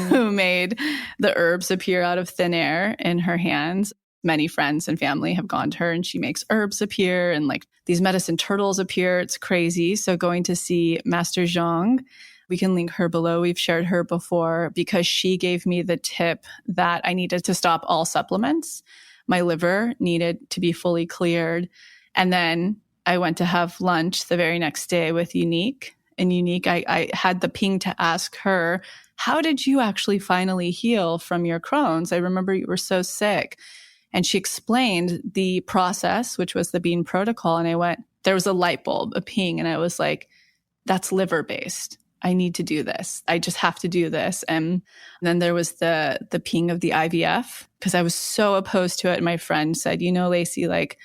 who made the herbs appear out of thin air in her hands. Many friends and family have gone to her, and she makes herbs appear and like these medicine turtles appear. It's crazy. So going to see Master Zhang, we can link her below. We've shared her before, because she gave me the tip that I needed to stop all supplements. My liver needed to be fully cleared. And then I went to have lunch the very next day with Unique. And Unique, I had the ping to ask her, how did you actually finally heal from your Crohn's? I remember you were so sick. And she explained the process, which was the bean protocol. And I went, there was a light bulb, a ping. And I was like, that's liver based. I need to do this. I just have to do this. And then there was the ping of the IVF, because I was so opposed to it. And my friend said, you know, Lacy, like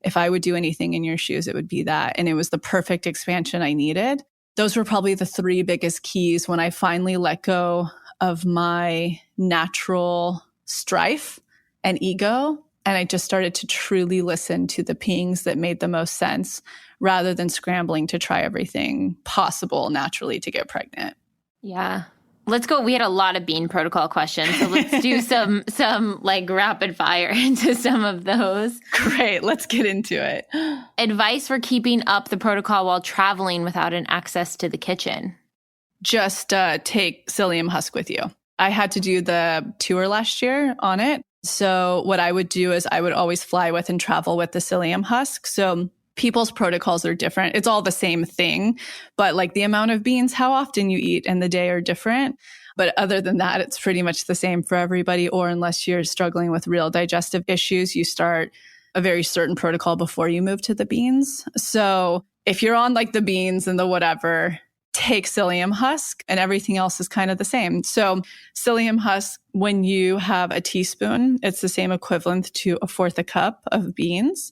if I would do anything in your shoes, it would be that. And it was the perfect expansion I needed. Those were probably the three biggest keys when I finally let go of my natural strife and ego. And I just started to truly listen to the pings that made the most sense, rather than scrambling to try everything possible naturally to get pregnant. Yeah. Let's go. We had a lot of bean protocol questions. So let's do some like rapid fire into some of those. Great. Let's get into it. Advice for keeping up the protocol while traveling without an access to the kitchen. Just take psyllium husk with you. I had to do the tour last year on it. So what I would do is I would always fly with and travel with the psyllium husk. So people's protocols are different. It's all the same thing, but like the amount of beans, how often you eat in the day are different. But other than that, it's pretty much the same for everybody. Or unless you're struggling with real digestive issues, you start a very certain protocol before you move to the beans. So if you're on like the beans and the whatever, take psyllium husk, and everything else is kind of the same. So psyllium husk, when you have a teaspoon, it's the same equivalent to a fourth a cup of beans.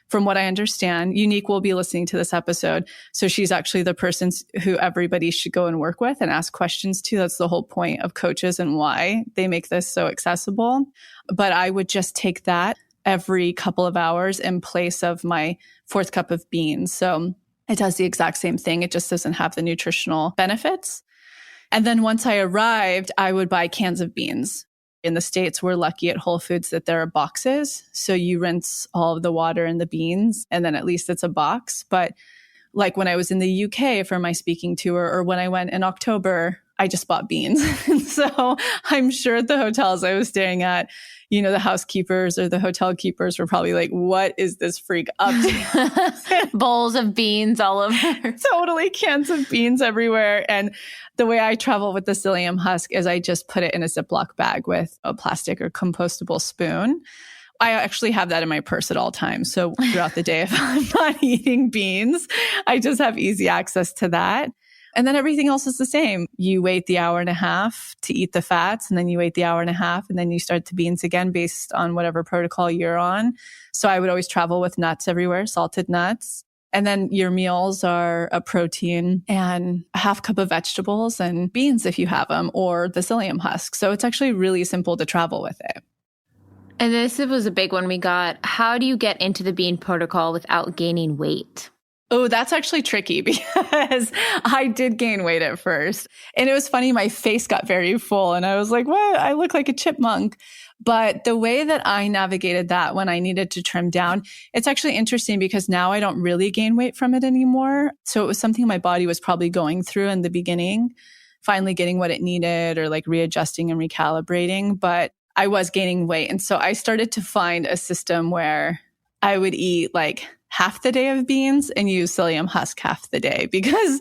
From what I understand, Unique will be listening to this episode. So she's actually the person who everybody should go and work with and ask questions to. That's the whole point of coaches and why they make this so accessible. But I would just take that every couple of hours in place of my fourth cup of beans. So it does the exact same thing. It just doesn't have the nutritional benefits. And then once I arrived, I would buy cans of beans. In the States, we're lucky at Whole Foods that there are boxes. So you rinse all of the water and the beans, and then at least it's a box. But like when I was in the UK for my speaking tour, or when I went in October, I just bought beans. And so I'm sure at the hotels I was staying at, the housekeepers or the hotel keepers were probably like, what is this freak up to? Bowls of beans all over. Totally cans of beans everywhere. And the way I travel with the psyllium husk is I just put it in a Ziploc bag with a plastic or compostable spoon. I actually have that in my purse at all times. So throughout the day, if I'm not eating beans, I just have easy access to that. And then everything else is the same. You wait the hour and a half to eat the fats, and then you wait the hour and a half, and then you start the beans again based on whatever protocol you're on. So I would always travel with nuts everywhere, salted nuts. And then your meals are a protein and a half cup of vegetables and beans if you have them, or the psyllium husk. So it's actually really simple to travel with it. And this was a big one we got. How do you get into the bean protocol without gaining weight? Oh, that's actually tricky because I did gain weight at first. And it was funny, my face got very full and I was like, what? I look like a chipmunk. But the way that I navigated that when I needed to trim down, it's actually interesting because now I don't really gain weight from it anymore. So it was something my body was probably going through in the beginning, finally getting what it needed or like readjusting and recalibrating. But I was gaining weight. And so I started to find a system where I would eat like half the day of beans and use psyllium husk half the day, because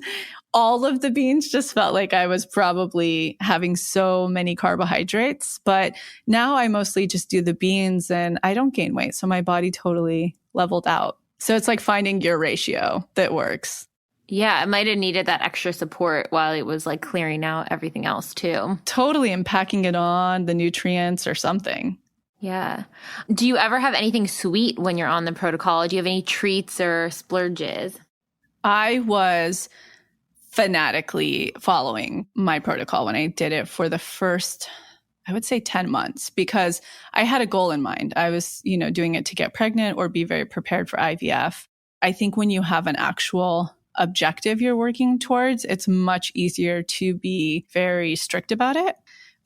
all of the beans just felt like I was probably having so many carbohydrates. But now I mostly just do the beans and I don't gain weight. So my body totally leveled out. So it's like finding your ratio that works. Yeah, it might have needed that extra support while it was like clearing out everything else too. Totally, and packing it on, the nutrients or something. Yeah. Do you ever have anything sweet when you're on the protocol? Do you have any treats or splurges? I was fanatically following my protocol when I did it for the first, I would say 10 months, because I had a goal in mind. I was, doing it to get pregnant or be very prepared for IVF. I think when you have an actual objective you're working towards, it's much easier to be very strict about it.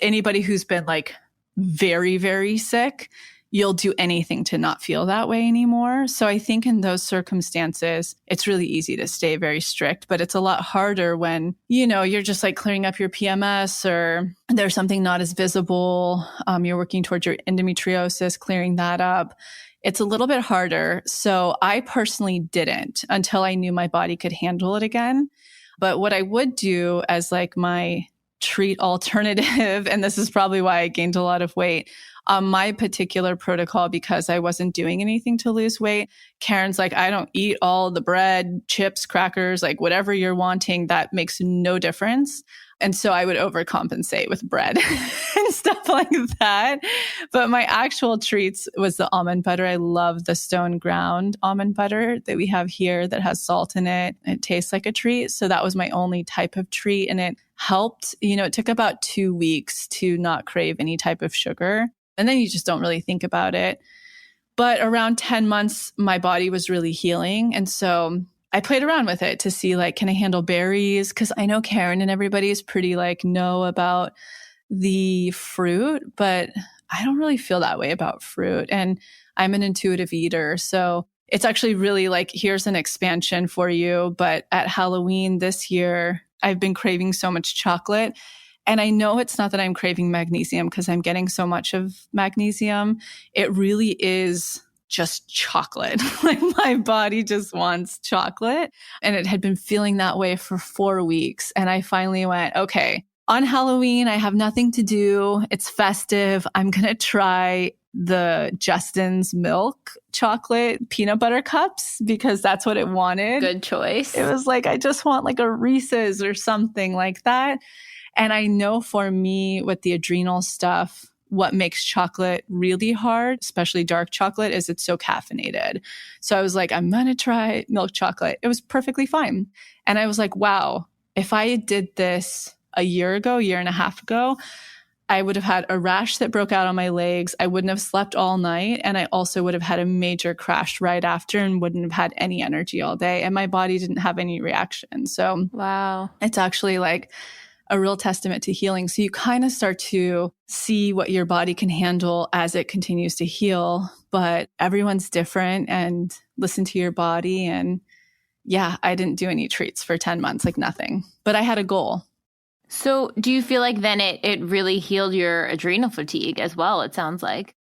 Anybody who's been like very, very sick, you'll do anything to not feel that way anymore. So I think in those circumstances, it's really easy to stay very strict, but it's a lot harder when, you're just like clearing up your PMS or there's something not as visible. You're working towards your endometriosis, clearing that up. It's a little bit harder. So I personally didn't until I knew my body could handle it again. But what I would do as like my treat alternative, and this is probably why I gained a lot of weight, my particular protocol, because I wasn't doing anything to lose weight. Karen's like, I don't eat all the bread, chips, crackers, like whatever you're wanting, that makes no difference. And so I would overcompensate with bread and stuff like that. But my actual treats was the almond butter. I love the stone ground almond butter that we have here that has salt in it. It tastes like a treat. So that was my only type of treat. And it helped, it took about 2 weeks to not crave any type of sugar. And then you just don't really think about it. But around 10 months, my body was really healing. And so I played around with it to see, like, can I handle berries? Because I know Karen and everybody is pretty like, no about the fruit, but I don't really feel that way about fruit. And I'm an intuitive eater. So it's actually really like, here's an expansion for you. But at Halloween this year, I've been craving so much chocolate. And I know it's not that I'm craving magnesium because I'm getting so much of magnesium. It really is just chocolate. Like my body just wants chocolate. And it had been feeling that way for 4 weeks. And I finally went, okay, on Halloween, I have nothing to do. It's festive. I'm going to try the Justin's Milk chocolate peanut butter cups because that's what it wanted. Good choice. It was like, I just want like a Reese's or something like that. And I know for me with the adrenal stuff, what makes chocolate really hard, especially dark chocolate, is it's so caffeinated. So I was like, I'm going to try milk chocolate. It was perfectly fine. And I was like, wow, if I did this a year and a half ago, I would have had a rash that broke out on my legs. I wouldn't have slept all night. And I also would have had a major crash right after and wouldn't have had any energy all day. And my body didn't have any reaction. So wow, it's actually like a real testament to healing. So you kind of start to see what your body can handle as it continues to heal. But everyone's different, and listen to your body. And yeah, I didn't do any treats for 10 months, like nothing. But I had a goal. So do you feel like then it really healed your adrenal fatigue as well, it sounds like?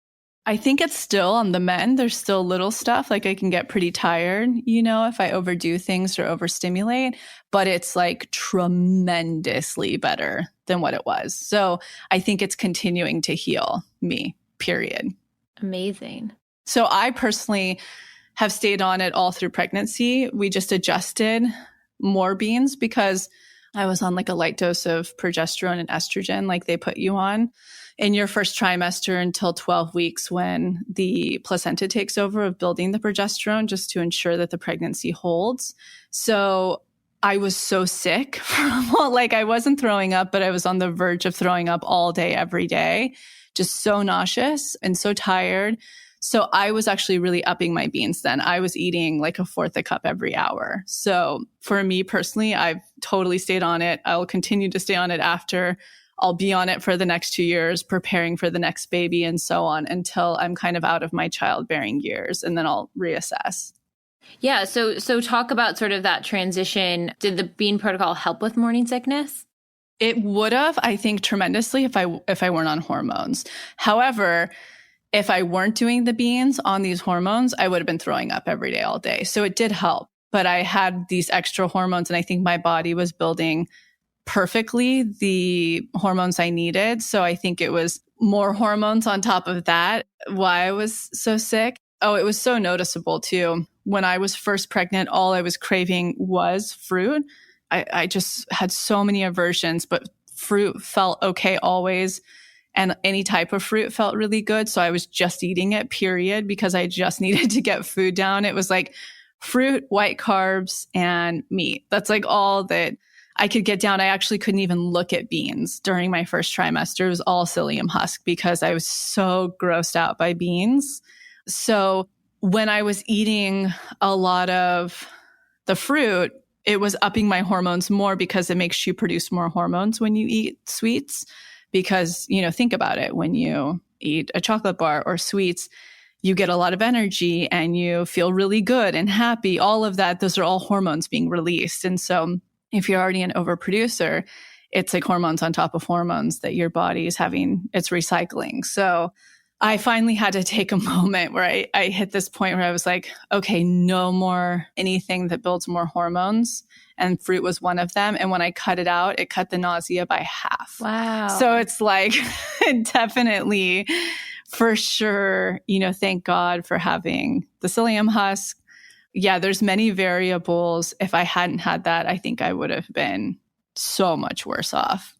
I think it's still on the men. There's still little stuff. Like I can get pretty tired, if I overdo things or overstimulate, but it's like tremendously better than what it was. So I think it's continuing to heal me, period. Amazing. So I personally have stayed on it all through pregnancy. We just adjusted more beans because I was on like a light dose of progesterone and estrogen, like they put you on in your first trimester until 12 weeks when the placenta takes over of building the progesterone, just to ensure that the pregnancy holds. So I was so sick like I wasn't throwing up, but I was on the verge of throwing up all day, every day, just so nauseous and so tired. So I was actually really upping my beans then. I was eating like a fourth a cup every hour. So for me personally, I've totally stayed on it. I'll continue to stay on it after. I'll be on it for the next 2 years, preparing for the next baby and so on until I'm kind of out of my childbearing years, and then I'll reassess. Yeah. So talk about sort of that transition. Did the bean protocol help with morning sickness? It would have, I think, tremendously if I weren't on hormones. However, if I weren't doing the beans on these hormones, I would have been throwing up every day, all day. So it did help, but I had these extra hormones, and I think my body was building perfectly the hormones I needed. So I think it was more hormones on top of that, why I was so sick. Oh, it was so noticeable too. When I was first pregnant, all I was craving was fruit. I just had so many aversions, but fruit felt okay always. And any type of fruit felt really good. So I was just eating it, period, because I just needed to get food down. It was like fruit, white carbs, and meat. That's like all that I could get down. I actually couldn't even look at beans during my first trimester. It was all psyllium husk because I was so grossed out by beans. So when I was eating a lot of the fruit, it was upping my hormones more because it makes you produce more hormones when you eat sweets. Because, think about it. When you eat a chocolate bar or sweets, you get a lot of energy and you feel really good and happy. All of that, those are all hormones being released. And so if you're already an overproducer, it's like hormones on top of hormones that your body is having, it's recycling. So I finally had to take a moment where I hit this point where I was like, okay, no more anything that builds more hormones. And fruit was one of them. And when I cut it out, it cut the nausea by half. Wow. So it's like, definitely, for sure, thank God for having the psyllium husk. Yeah, there's many variables. If I hadn't had that, I think I would have been so much worse off.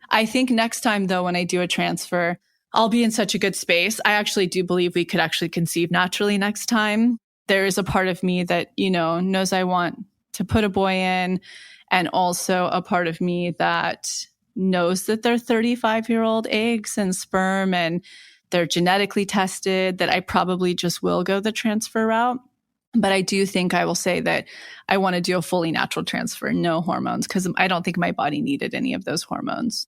I think next time, though, when I do a transfer, I'll be in such a good space. I actually do believe we could actually conceive naturally next time. There is a part of me that, knows I want to put a boy in, and also a part of me that knows that they're 35-year-old eggs and sperm and they're genetically tested, that I probably just will go the transfer route. But I do think I will say that I want to do a fully natural transfer, no hormones, because I don't think my body needed any of those hormones.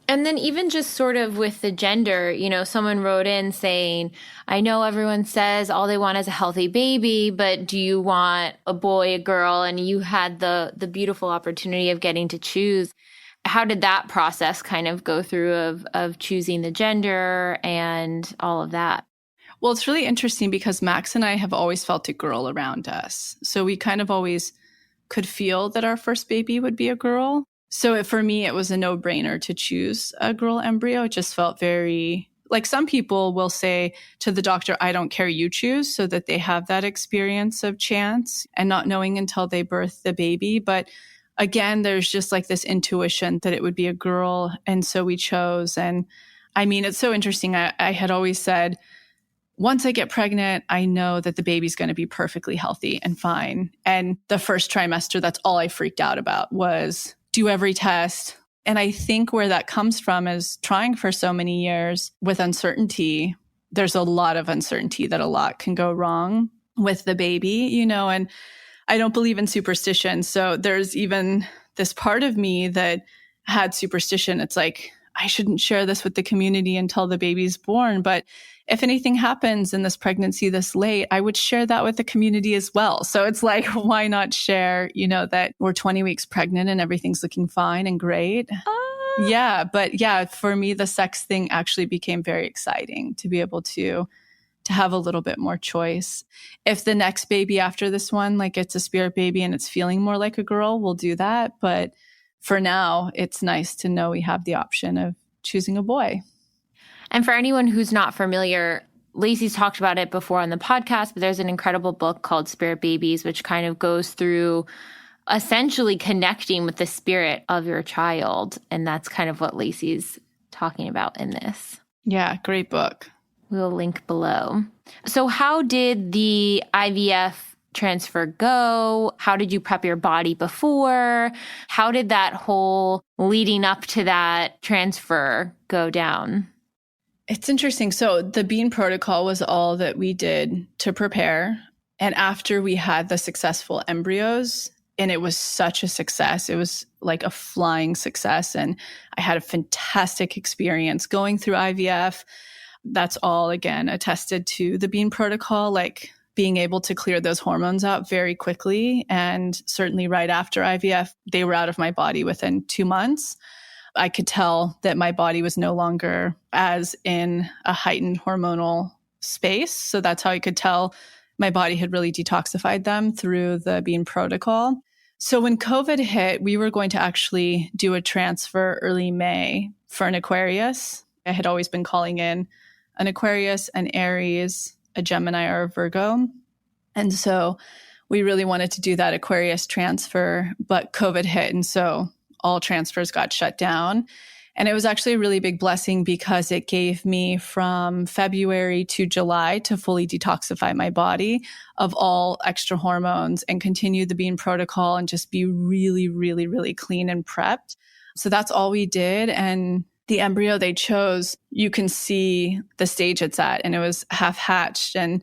And then even just sort of with the gender, someone wrote in saying, I know everyone says all they want is a healthy baby, but do you want a boy, a girl? And you had the beautiful opportunity of getting to choose. How did that process kind of go through of choosing the gender and all of that? Well, it's really interesting because Max and I have always felt a girl around us. So we kind of always could feel that our first baby would be a girl. So for me, it was a no-brainer to choose a girl embryo. It just felt very, like some people will say to the doctor, I don't care, you choose, so that they have that experience of chance and not knowing until they birth the baby. But again, there's just like this intuition that it would be a girl. And so we chose. And I mean, it's so interesting. I had always said, once I get pregnant, I know that the baby's going to be perfectly healthy and fine. And the first trimester, that's all I freaked out about was do every test. And I think where that comes from is trying for so many years with uncertainty. There's a lot of uncertainty that a lot can go wrong with the baby, and I don't believe in superstition. So there's even this part of me that had superstition. It's like, I shouldn't share this with the community until the baby's born. But if anything happens in this pregnancy this late, I would share that with the community as well. So it's like, why not share, that we're 20 weeks pregnant and everything's looking fine and great. Yeah. But yeah, for me, the sex thing actually became very exciting to be able to have a little bit more choice. If the next baby after this one, like it's a spirit baby and it's feeling more like a girl, we'll do that. But for now, it's nice to know we have the option of choosing a boy. And for anyone who's not familiar, Lacy's talked about it before on the podcast, but there's an incredible book called Spirit Babies, which kind of goes through essentially connecting with the spirit of your child. And that's kind of what Lacy's talking about in this. Yeah, great book. We'll link below. So how did the IVF transfer go? How did you prep your body before? How did that whole leading up to that transfer go down? It's interesting. So the bean protocol was all that we did to prepare. And after we had the successful embryos, and it was such a success, it was like a flying success. And I had a fantastic experience going through IVF. That's all, again, attested to the bean protocol, like being able to clear those hormones out very quickly. And certainly right after IVF, they were out of my body within 2 months. I could tell that my body was no longer as in a heightened hormonal space. So that's how I could tell my body had really detoxified them through the bean protocol. So when COVID hit, we were going to actually do a transfer early May for an Aquarius. I had always been calling in an Aquarius, an Aries, a Gemini, or a Virgo. And so we really wanted to do that Aquarius transfer, but COVID hit. And so all transfers got shut down. And it was actually a really big blessing because it gave me from February to July to fully detoxify my body of all extra hormones and continue the bean protocol and just be really, really, really clean and prepped. So that's all we did. And the embryo they chose, you can see the stage it's at, and it was half hatched and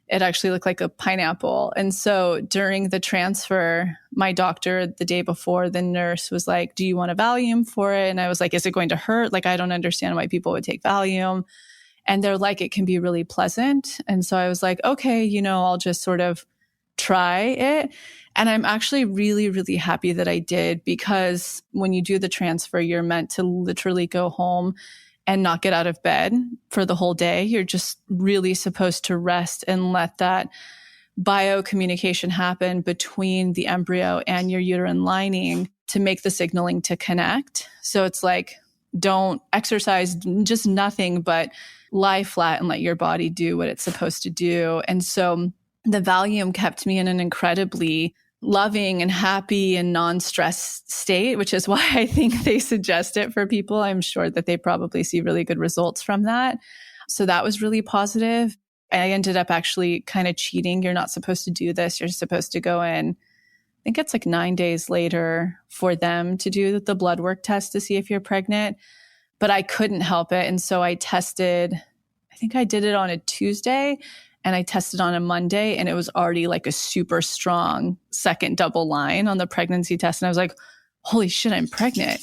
it actually looked like a pineapple. And so during the transfer, my doctor the day before, the nurse was like, do you want a Valium for it? And I was like, is it going to hurt? Like, I don't understand why people would take Valium. And they're like, it can be really pleasant. And so I was like, okay, I'll just sort of try it. And I'm actually really, really happy that I did, because when you do the transfer, you're meant to literally go home and not get out of bed for the whole day. You're just really supposed to rest and let that biocommunication happen between the embryo and your uterine lining to make the signaling to connect. So it's like, don't exercise, just nothing, but lie flat and let your body do what it's supposed to do. And so the Valium kept me in an incredibly loving and happy and non-stressed state, which is why I think they suggest it for people. I'm sure that they probably see really good results from that. So that was really positive. I ended up actually kind of cheating. You're not supposed to do this. You're supposed to go in, I think it's like 9 days later for them to do the blood work test to see if you're pregnant. But I couldn't help it. And so I tested, I think I did it on a Tuesday, and I tested on a Monday, and it was already like a super strong second double line on the pregnancy test. And I was like, holy shit, I'm pregnant.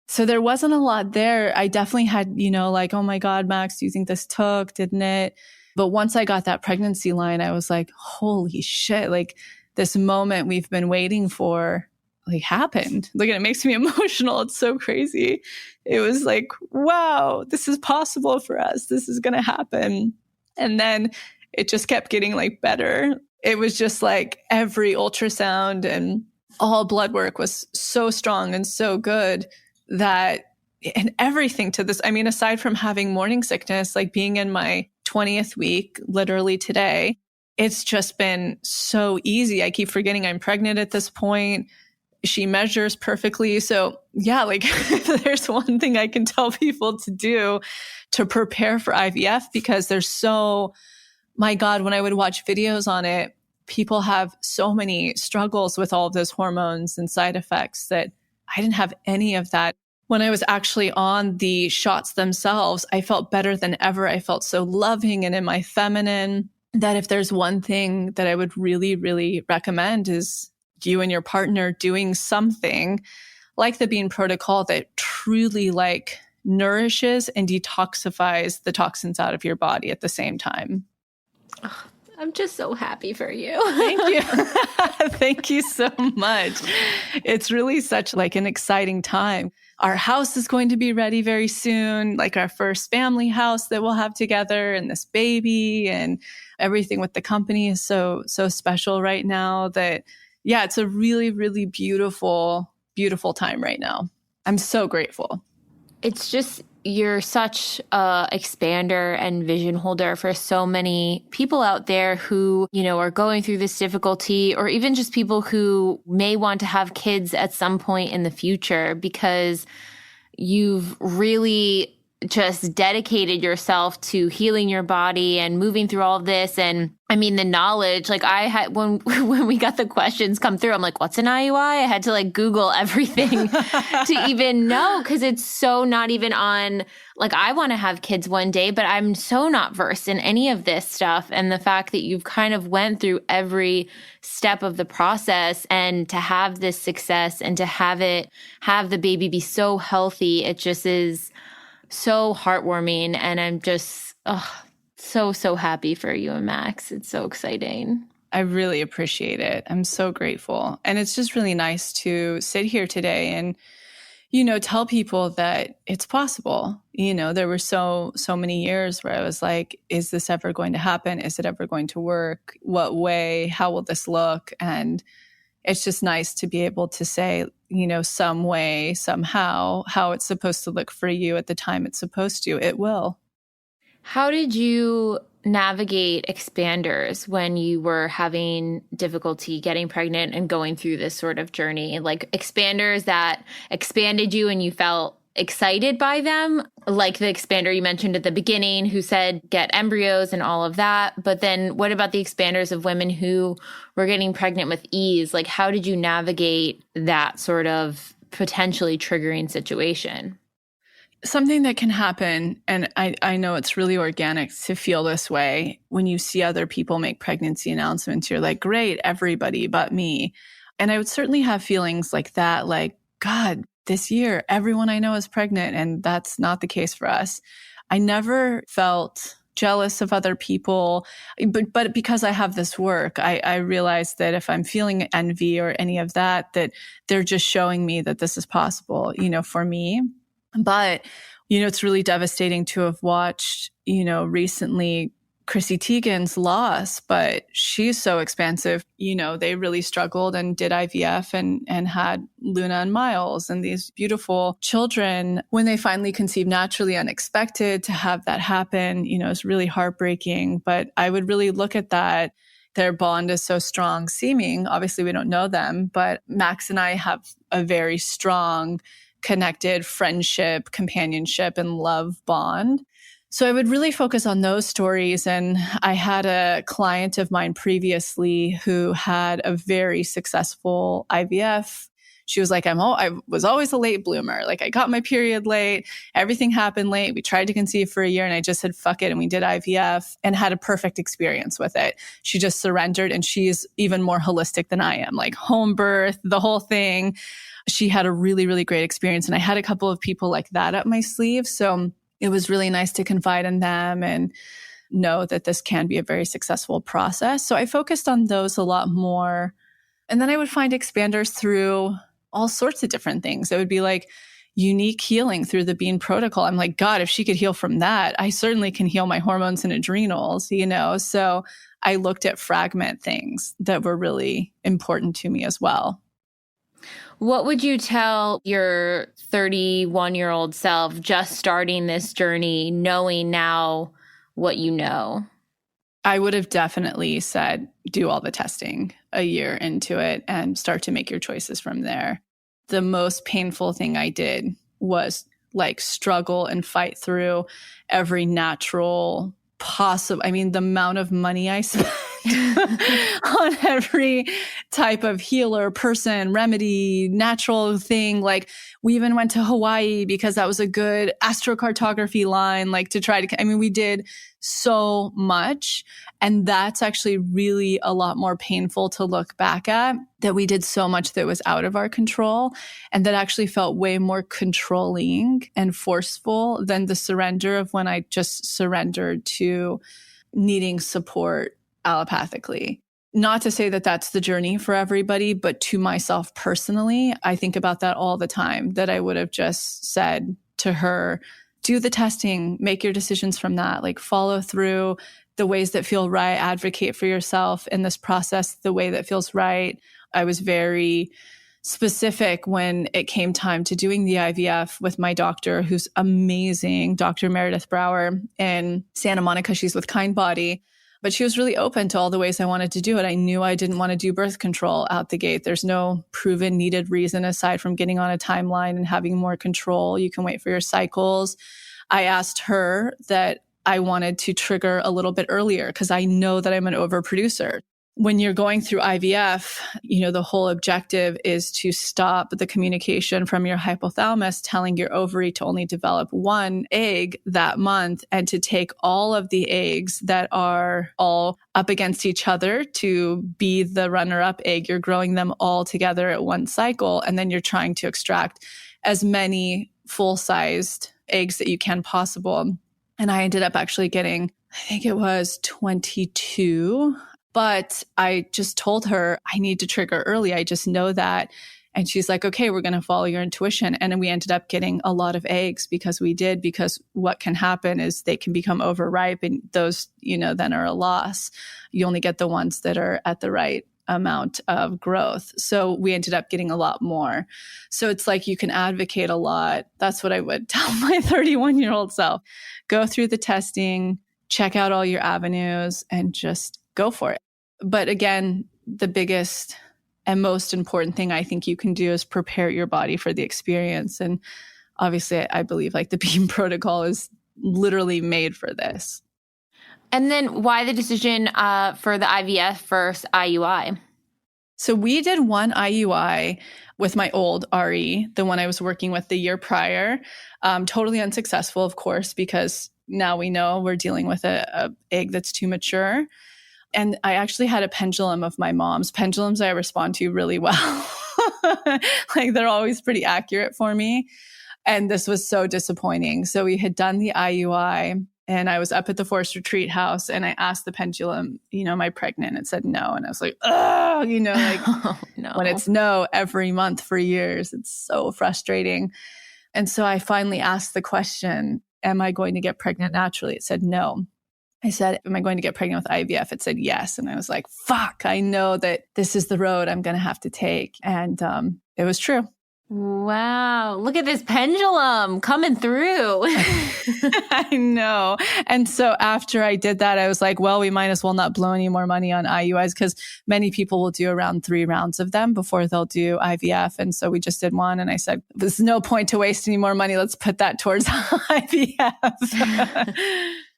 So there wasn't a lot there. I definitely had, like, oh my God, Max, do you think this took? Didn't it? But once I got that pregnancy line, I was like, holy shit, like this moment we've been waiting for, like, happened. Look, it makes me emotional. It's so crazy. It was like, wow, this is possible for us. This is going to happen. And then it just kept getting like better. It was just like every ultrasound and all blood work was so strong and so good that, and everything to this, I mean, aside from having morning sickness, like being in my 20th week, literally today, it's just been so easy. I keep forgetting I'm pregnant at this point. She measures perfectly. So yeah, like there's one thing I can tell people to do to prepare for IVF, because there's so, my God, when I would watch videos on it, people have so many struggles with all of those hormones and side effects that I didn't have any of that. When I was actually on the shots themselves, I felt better than ever. I felt so loving and in my feminine, that if there's one thing that I would really, really recommend is you and your partner doing something like the Bean protocol that truly like nourishes and detoxifies the toxins out of your body at the same time. Oh, I'm just so happy for you. Thank you. Thank you so much. It's really such like an exciting time. Our house is going to be ready very soon, like our first family house that we'll have together, and this baby, and everything with the company is so special right now that, yeah, it's a really, really beautiful, beautiful time right now. I'm so grateful. It's just, you're such a expander and vision holder for so many people out there who, you know, are going through this difficulty, or even just people who may want to have kids at some point in the future, because you've really just dedicated yourself to healing your body and moving through all of this. And I mean, the knowledge, like I had, when we got the questions come through, I'm like, what's an IUI? I had to like Google everything to even know, because it's so not even on, like, I want to have kids one day, but I'm so not versed in any of this stuff. And the fact that you've kind of went through every step of the process, and to have this success and to have the baby be so healthy, it just is so heartwarming. And I'm just so happy for you and Max. It's so exciting. I really appreciate it. I'm so grateful. And it's just really nice to sit here today and, you know, tell people that it's possible. You know, there were so many years where I was like, is this ever going to happen? Is it ever going to work? What way? How will this look? And it's just nice to be able to say, you know, some way, somehow, how it's supposed to look for you at the time it's supposed to. It will. How did you navigate expanders when you were having difficulty getting pregnant and going through this sort of journey? Like expanders that expanded you and you felt excited by them, like the expander you mentioned at the beginning who said get embryos and all of that. But then what about the expanders of women who were getting pregnant with ease? Like, how did you navigate that sort of potentially triggering situation? Something that can happen, and I know it's really organic to feel this way, when you see other people make pregnancy announcements, you're like, great, everybody but me. And I would certainly have feelings like that, like, God, this year, everyone I know is pregnant, and that's not the case for us. I never felt jealous of other people, but because I have this work, I realize that if I'm feeling envy or any of that, that they're just showing me that this is possible, you know, for me. But, you know, it's really devastating to have watched, you know, recently Chrissy Teigen's loss, but she's so expansive. You know, they really struggled and did IVF and had Luna and Miles and these beautiful children. When they finally conceived naturally, unexpected to have that happen, you know, it's really heartbreaking. But I would really look at that. Their bond is so strong seeming. Obviously, we don't know them, but Max and I have a very strong connected friendship, companionship, and love bond. So I would really focus on those stories. And I had a client of mine previously who had a very successful IVF. She was like, I was always a late bloomer. Like, I got my period late. Everything happened late. We tried to conceive for a year and I just said, fuck it. And we did IVF and had a perfect experience with it. She just surrendered, and she's even more holistic than I am, like home birth, the whole thing. She had a really, really great experience. And I had a couple of people like that up my sleeve. So it was really nice to confide in them and know that this can be a very successful process. So I focused on those a lot more. And then I would find expanders through all sorts of different things. It would be like unique healing through the Bean protocol. I'm like, God, if she could heal from that, I certainly can heal my hormones and adrenals, you know? So I looked at fragment things that were really important to me as well. What would you tell your 31-year-old self just starting this journey, knowing now what you know? I would have definitely said, do all the testing a year into it and start to make your choices from there. The most painful thing I did was like struggle and fight through every natural possible. I mean, the amount of money I spent on every type of healer, person, remedy, natural thing. Like we even went to Hawaii because that was a good astrocartography line, like to try to, I mean, we did so much. And that's actually really a lot more painful to look back at, that we did so much that was out of our control and that actually felt way more controlling and forceful than the surrender of when I just surrendered to needing support allopathically. Not to say that that's the journey for everybody, but to myself personally, I think about that all the time, that I would have just said to her, do the testing, make your decisions from that, like follow through the ways that feel right, advocate for yourself in this process the way that feels right. I was very specific when it came time to doing the IVF with my doctor, who's amazing, Dr. Meredith Brower in Santa Monica. She's with Kind Body, but she was really open to all the ways I wanted to do it. I knew I didn't want to do birth control out the gate. There's no proven needed reason aside from getting on a timeline and having more control. You can wait for your cycles. I asked her that I wanted to trigger a little bit earlier because I know that I'm an overproducer. When you're going through IVF, the whole objective is to stop the communication from your hypothalamus telling your ovary to only develop one egg that month and to take all of the eggs that are all up against each other to be the runner-up egg. You're growing them all together at one cycle, and then you're trying to extract as many full-sized eggs that you can possible. And I ended up actually getting, I think it was 22. But I just told her, I need to trigger early. I just know that. And she's like, okay, we're going to follow your intuition. And then we ended up getting a lot of eggs because what can happen is they can become overripe and those, then are a loss. You only get the ones that are at the right amount of growth. So we ended up getting a lot more. So it's like you can advocate a lot. That's what I would tell my 31-year-old self. Go through the testing, check out all your avenues, and just go for it. But again, the biggest and most important thing I think you can do is prepare your body for the experience. And obviously, I believe like the BEAM protocol is literally made for this. And then why the decision for the IVF versus IUI? So we did one IUI with my old RE, the one I was working with the year prior. Totally unsuccessful, of course, because now we know we're dealing with a egg that's too mature. And I actually had a pendulum of my mom's. Pendulums I respond to really well. Like they're always pretty accurate for me. And this was so disappointing. So we had done the IUI and I was up at the Forest Retreat House and I asked the pendulum, am I pregnant? It said no. And I was like, oh, Oh, no. When it's no every month for years, it's so frustrating. And so I finally asked the question, am I going to get pregnant naturally? It said no. I said, am I going to get pregnant with IVF? It said yes. And I was like, fuck, I know that this is the road I'm going to have to take. And it was true. Wow. Look at this pendulum coming through. I know. And so after I did that, I was like, well, we might as well not blow any more money on IUIs because many people will do around 3 rounds of them before they'll do IVF. And so we just did one. And I said, there's no point to waste any more money. Let's put that towards IVF.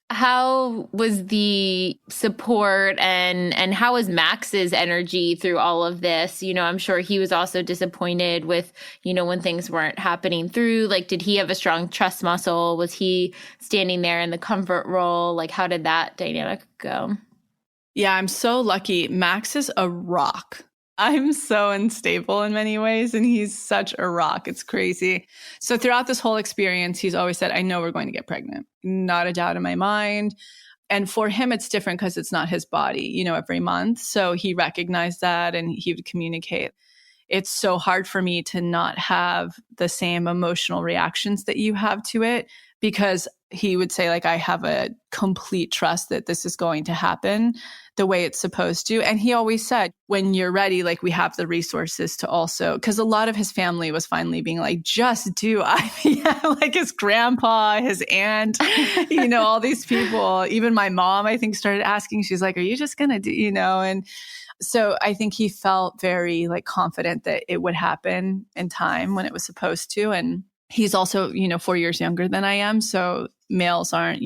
How was the support and how was Max's energy through all of this? I'm sure he was also disappointed with, when things weren't happening through. Like, did he have a strong trust muscle? Was he standing there in the comfort role? Like, how did that dynamic go? Yeah, I'm so lucky. Max is a rock. I'm so unstable in many ways, and he's such a rock. It's crazy. So throughout this whole experience, he's always said, I know we're going to get pregnant. Not a doubt in my mind. And for him, it's different because it's not his body, every month. So he recognized that and he would communicate. It's so hard for me to not have the same emotional reactions that you have to it because he would say, like, I have a complete trust that this is going to happen the way it's supposed to. And he always said, when you're ready, like, we have the resources to also, because a lot of his family was finally being like, just do IVF, like his grandpa, his aunt, all these people, even my mom, I think, started asking, she's like, are you just going to do, and so I think he felt very confident that it would happen in time when it was supposed to. And he's also, 4 years younger than I am. So males aren't,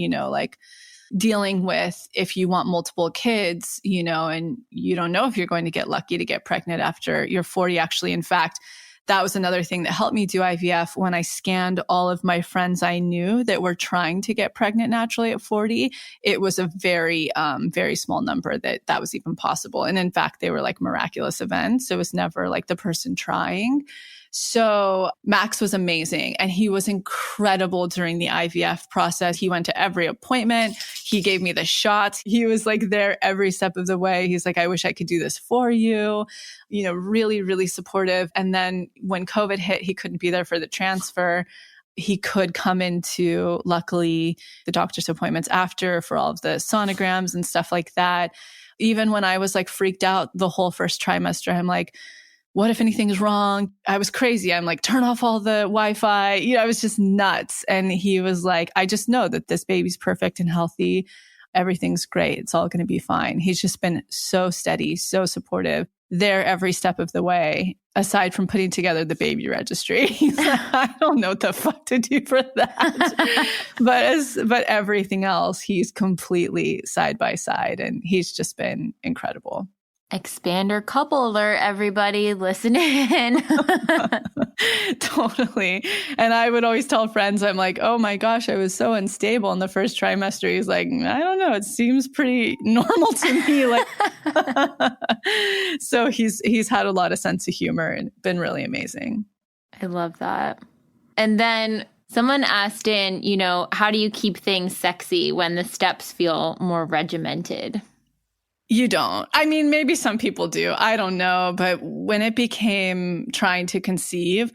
dealing with if you want multiple kids, and you don't know if you're going to get lucky to get pregnant after you're 40. Actually, in fact, that was another thing that helped me do IVF. When I scanned all of my friends I knew that were trying to get pregnant naturally at 40, it was a very, very small number that was even possible. And in fact, they were like miraculous events. It was never like the person trying. So Max was amazing, and he was incredible during the IVF process. He went to every appointment. He gave me the shots. He was like there every step of the way. He's like, I wish I could do this for you, really, really supportive. And then when COVID hit, he couldn't be there for the transfer. He could come into, luckily, the doctor's appointments after for all of the sonograms and stuff like that. Even when I was like freaked out the whole first trimester, I'm like, what if anything's wrong? I was crazy. I'm like, turn off all the Wi-Fi. I was just nuts. And he was like, I just know that this baby's perfect and healthy. Everything's great. It's all going to be fine. He's just been so steady, so supportive there every step of the way, aside from putting together the baby registry. He's like, I don't know what the fuck to do for that. but everything else, he's completely side by side, and he's just been incredible. Expander couple alert, everybody listen in. Totally. And I would always tell friends, I'm like, oh my gosh, I was so unstable in the first trimester. He's like, I don't know. It seems pretty normal to me. Like, so he's had a lot of sense of humor and been really amazing. I love that. And then someone asked in, how do you keep things sexy when the steps feel more regimented? You don't. I mean, maybe some people do. I don't know. But when it became trying to conceive,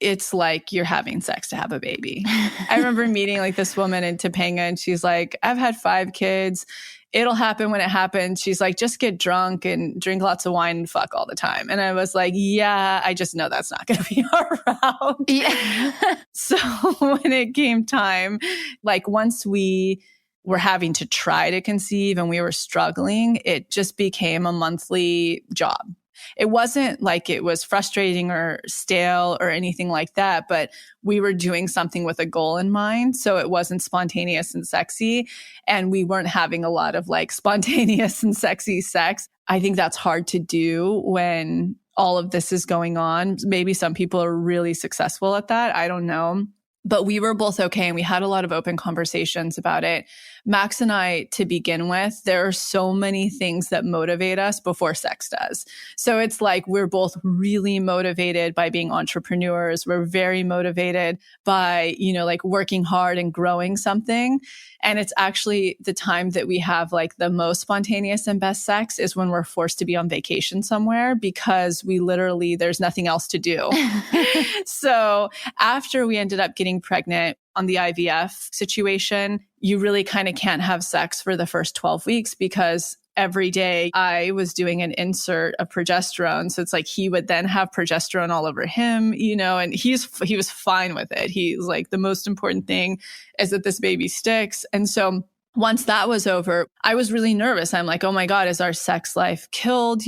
it's like you're having sex to have a baby. I remember meeting like this woman in Topanga, and she's like, I've had 5 kids. It'll happen when it happens. She's like, just get drunk and drink lots of wine and fuck all the time. And I was like, yeah, I just know that's not going to be our route. Yeah. So when it came time, like once we were having to try to conceive and we were struggling, it just became a monthly job. It wasn't like it was frustrating or stale or anything like that, but we were doing something with a goal in mind. So it wasn't spontaneous and sexy. And we weren't having a lot of like spontaneous and sexy sex. I think that's hard to do when all of this is going on. Maybe some people are really successful at that. I don't know. But we were both okay, and we had a lot of open conversations about it. Max and I, to begin with, there are so many things that motivate us before sex does. So it's like we're both really motivated by being entrepreneurs. We're very motivated by, like working hard and growing something. And it's actually the time that we have like the most spontaneous and best sex is when we're forced to be on vacation somewhere, because there's nothing else to do. So after we ended up getting pregnant on the IVF situation, you really kind of can't have sex for the first 12 weeks because every day I was doing an insert of progesterone. So it's like he would then have progesterone all over him, and he was fine with it. He's like, the most important thing is that this baby sticks. And so once that was over, I was really nervous. I'm like, oh my God, is our sex life killed?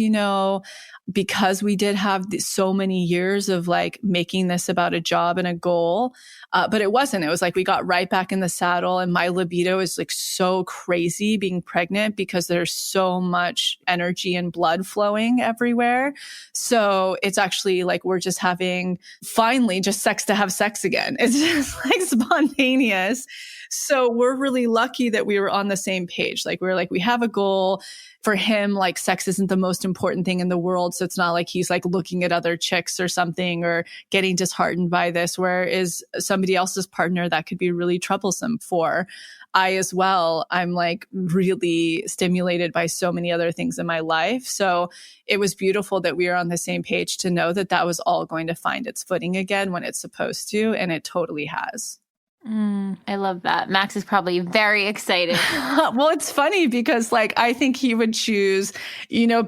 Because we did have so many years of like making this about a job and a goal. But it wasn't. It was like we got right back in the saddle, and my libido is like so crazy being pregnant because there's so much energy and blood flowing everywhere. So it's actually like we're just having finally just sex to have sex again. It's just like spontaneous. So we're really lucky that we were on the same page. Like we were like, we have a goal. For him, like sex isn't the most important thing in the world. So it's not like he's like looking at other chicks or something or getting disheartened by this, whereas somebody else's partner that could be really troublesome for. I as well, I'm like really stimulated by so many other things in my life. So it was beautiful that we were on the same page to know that that was all going to find its footing again when it's supposed to. And it totally has. I love that. Max is probably very excited. Well, it's funny because like, I think he would choose,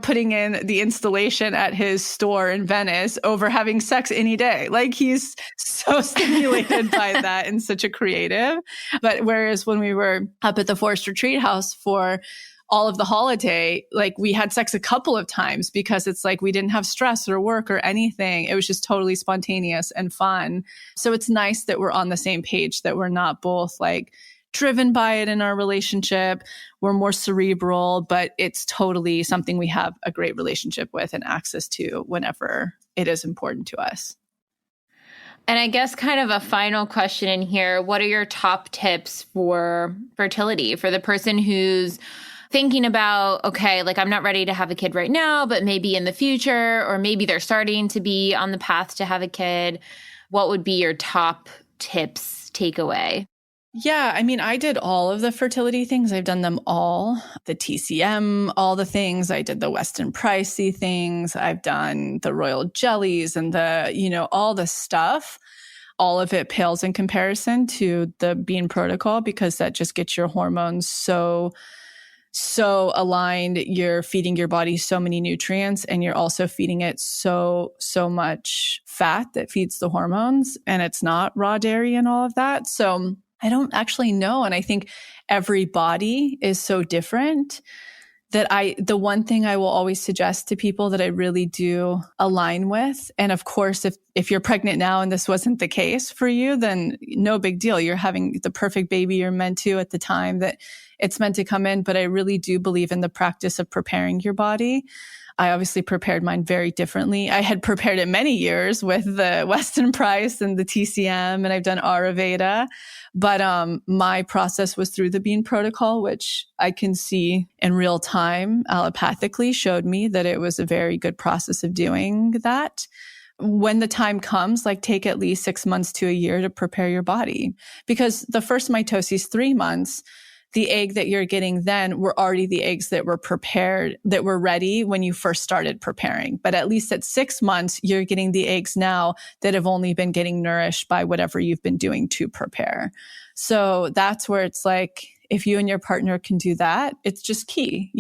putting in the installation at his store in Venice over having sex any day. Like he's so stimulated by that and such a creative. But whereas when we were up at the Forest Retreat House for all of the holiday, like we had sex a couple of times because it's like we didn't have stress or work or anything. It was just totally spontaneous and fun. So it's nice that we're on the same page, that we're not both like driven by it in our relationship. We're more cerebral, but it's totally something we have a great relationship with and access to whenever it is important to us. And I guess kind of a final question in here, what are your top tips for fertility for the person who's thinking about, okay, like I'm not ready to have a kid right now, but maybe in the future, or maybe they're starting to be on the path to have a kid? What would be your top tips takeaway? Yeah, I mean, I did all of the fertility things. I've done them all. The TCM, all the things. I did the Weston Pricey things. I've done the royal jellies and all the stuff. All of it pales in comparison to the Bean protocol because that just gets your hormones so aligned. You're feeding your body so many nutrients and you're also feeding it so much fat that feeds the hormones, and it's not raw dairy and all of that. So I don't actually know. And I think every body is so different that the one thing I will always suggest to people that I really do align with. And of course, if you're pregnant now and this wasn't the case for you, then no big deal. You're having the perfect baby you're meant to at the time that it's meant to come in. But I really do believe in the practice of preparing your body. I obviously prepared mine very differently. I had prepared it many years with the Weston Price and the TCM, and I've done Ayurveda. But my process was through the Bean protocol, which I can see in real time allopathically showed me that it was a very good process of doing that. When the time comes, like take at least 6 months to a year to prepare your body, because the first mitosis, 3 months, the egg that you're getting then were already the eggs that were prepared, that were ready when you first started preparing. But at least at 6 months, you're getting the eggs now that have only been getting nourished by whatever you've been doing to prepare. So that's where it's like, if you and your partner can do that, it's just key.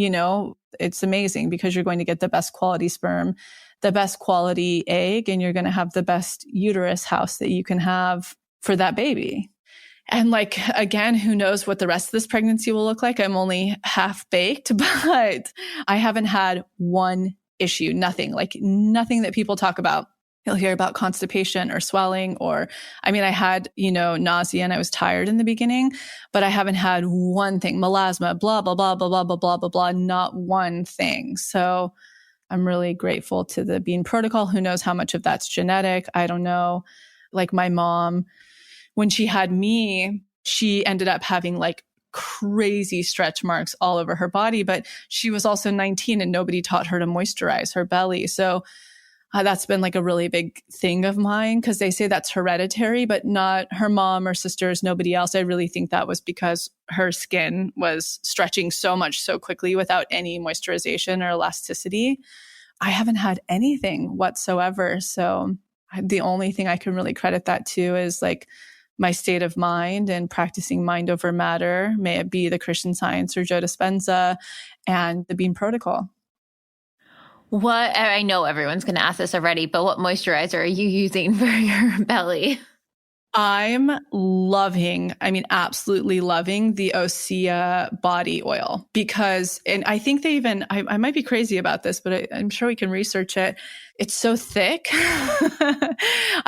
It's amazing because you're going to get the best quality sperm, the best quality egg, and you're going to have the best uterus house that you can have for that baby. And again, who knows what the rest of this pregnancy will look like? I'm only half baked, but I haven't had one issue, nothing that people talk about. You'll hear about constipation or swelling I had, nausea and I was tired in the beginning, but I haven't had one thing, melasma, blah, blah, blah, blah, blah, blah, blah, blah, blah, not one thing. So I'm really grateful to the Bean protocol. Who knows how much of that's genetic? I don't know. Like my mom, when she had me, she ended up having crazy stretch marks all over her body, but she was also 19 and nobody taught her to moisturize her belly. So that's been a really big thing of mine because they say that's hereditary, but not her mom or sisters, nobody else. I really think that was because her skin was stretching so much so quickly without any moisturization or elasticity. I haven't had anything whatsoever. So the only thing I can really credit that to is my state of mind and practicing mind over matter, may it be the Christian Science or Joe Dispenza and the Bean protocol. I know everyone's going to ask this already, but what moisturizer are you using for your belly? I'm absolutely loving the Osea body oil because, and I think they even, I might be crazy about this, but I'm sure we can research it. It's so thick.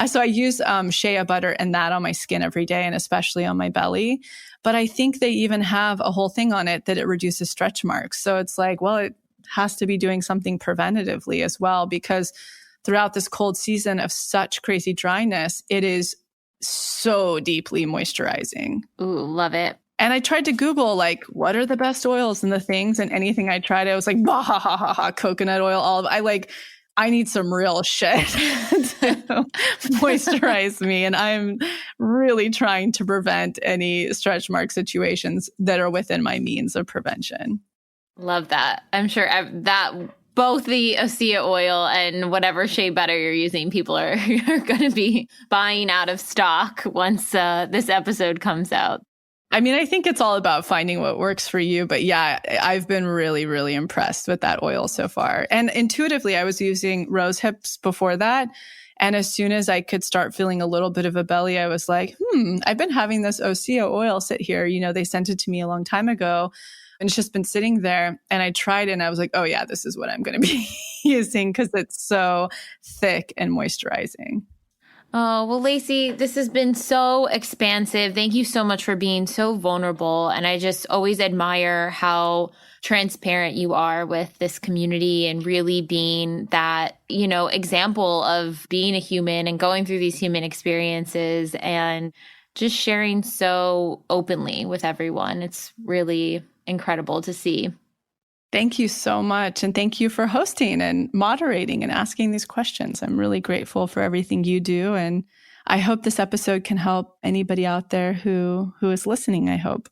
So I use shea butter and that on my skin every day and especially on my belly. But I think they even have a whole thing on it that it reduces stretch marks. So it's it has to be doing something preventatively as well, because throughout this cold season of such crazy dryness, it is so deeply moisturizing. Ooh, love it. And I tried to Google, what are the best oils and the things, and anything I tried, I was bah, ha, ha, ha, ha, coconut oil, I need some real shit to moisturize me. And I'm really trying to prevent any stretch mark situations that are within my means of prevention. Love that. I'm sure that both the Osea oil and whatever shea butter you're using, people are going to be buying out of stock once this episode comes out. I think it's all about finding what works for you. But yeah, I've been really, really impressed with that oil so far. And intuitively, I was using rose hips before that. And as soon as I could start feeling a little bit of a belly, I was like, I've been having this Osea oil sit here. They sent it to me a long time ago. And it's just been sitting there. And I tried it and I was like, oh yeah, this is what I'm going to be using because it's so thick and moisturizing. Oh, well, Lacy, this has been so expansive. Thank you so much for being so vulnerable. And I just always admire how transparent you are with this community and really being that, example of being a human and going through these human experiences and just sharing so openly with everyone. It's really incredible to see. Thank you so much. And thank you for hosting and moderating and asking these questions. I'm really grateful for everything you do. And I hope this episode can help anybody out there who is listening, I hope.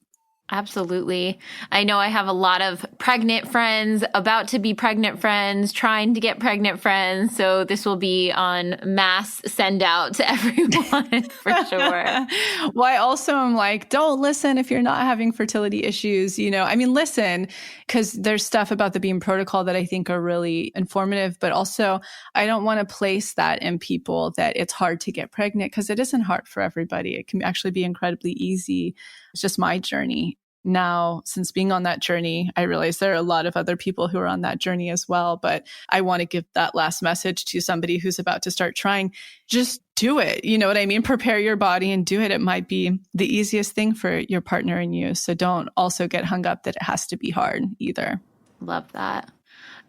Absolutely. I know I have a lot of pregnant friends, about to be pregnant friends, trying to get pregnant friends. So this will be on mass send out to everyone for sure. Well, I also am like, don't listen if you're not having fertility issues. Listen, because there's stuff about the Beam protocol that I think are really informative, but also I don't want to place that in people that it's hard to get pregnant, because it isn't hard for everybody. It can actually be incredibly easy. It's just my journey. Now, since being on that journey, I realize there are a lot of other people who are on that journey as well. But I want to give that last message to somebody who's about to start trying. Just do it. You know what I mean? Prepare your body and do it. It might be the easiest thing for your partner and you. So don't also get hung up that it has to be hard either. Love that.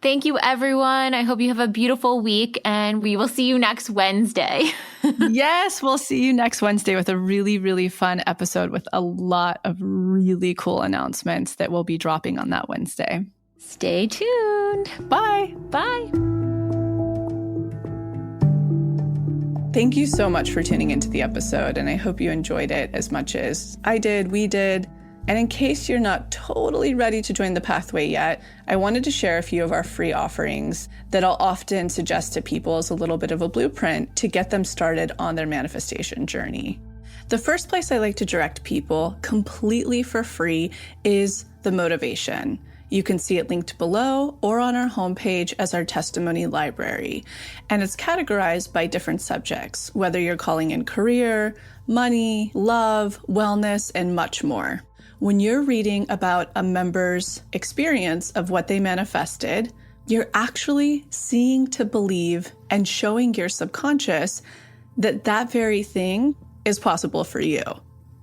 Thank you, everyone. I hope you have a beautiful week, and we will see you next Wednesday. Yes, we'll see you next Wednesday with a really, really fun episode with a lot of really cool announcements that will be dropping on that Wednesday. Stay tuned. Bye. Bye. Thank you so much for tuning into the episode, and I hope you enjoyed it as much as I did, we did. And in case you're not totally ready to join the pathway yet, I wanted to share a few of our free offerings that I'll often suggest to people as a little bit of a blueprint to get them started on their manifestation journey. The first place I like to direct people completely for free is the motivation. You can see it linked below or on our homepage as our testimony library. And it's categorized by different subjects, whether you're calling in career, money, love, wellness, and much more. When you're reading about a member's experience of what they manifested, you're actually seeing to believe and showing your subconscious that that very thing is possible for you.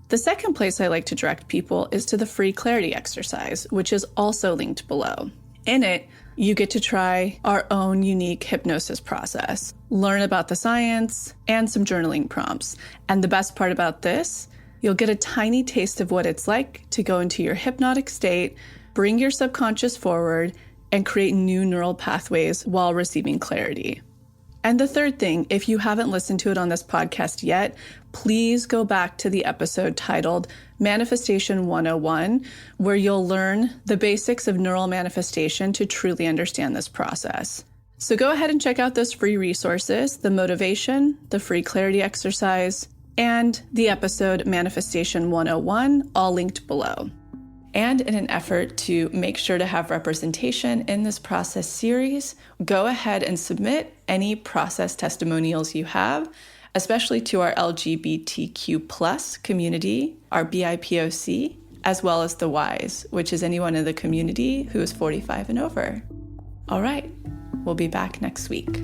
The second place I like to direct people is to the free clarity exercise, which is also linked below. In it, you get to try our own unique hypnosis process, learn about the science, and some journaling prompts. And the best part about this, you'll get a tiny taste of what it's like to go into your hypnotic state, bring your subconscious forward, and create new neural pathways while receiving clarity. And the third thing, if you haven't listened to it on this podcast yet, please go back to the episode titled Manifestation 101, where you'll learn the basics of neural manifestation to truly understand this process. So go ahead and check out those free resources, the motivation, the free clarity exercise, and the episode Manifestation 101, all linked below. And in an effort to make sure to have representation in this process series, go ahead and submit any process testimonials you have, especially to our LGBTQ+ community, our BIPOC, as well as the Ys, which is anyone in the community who is 45 and over. All right, we'll be back next week.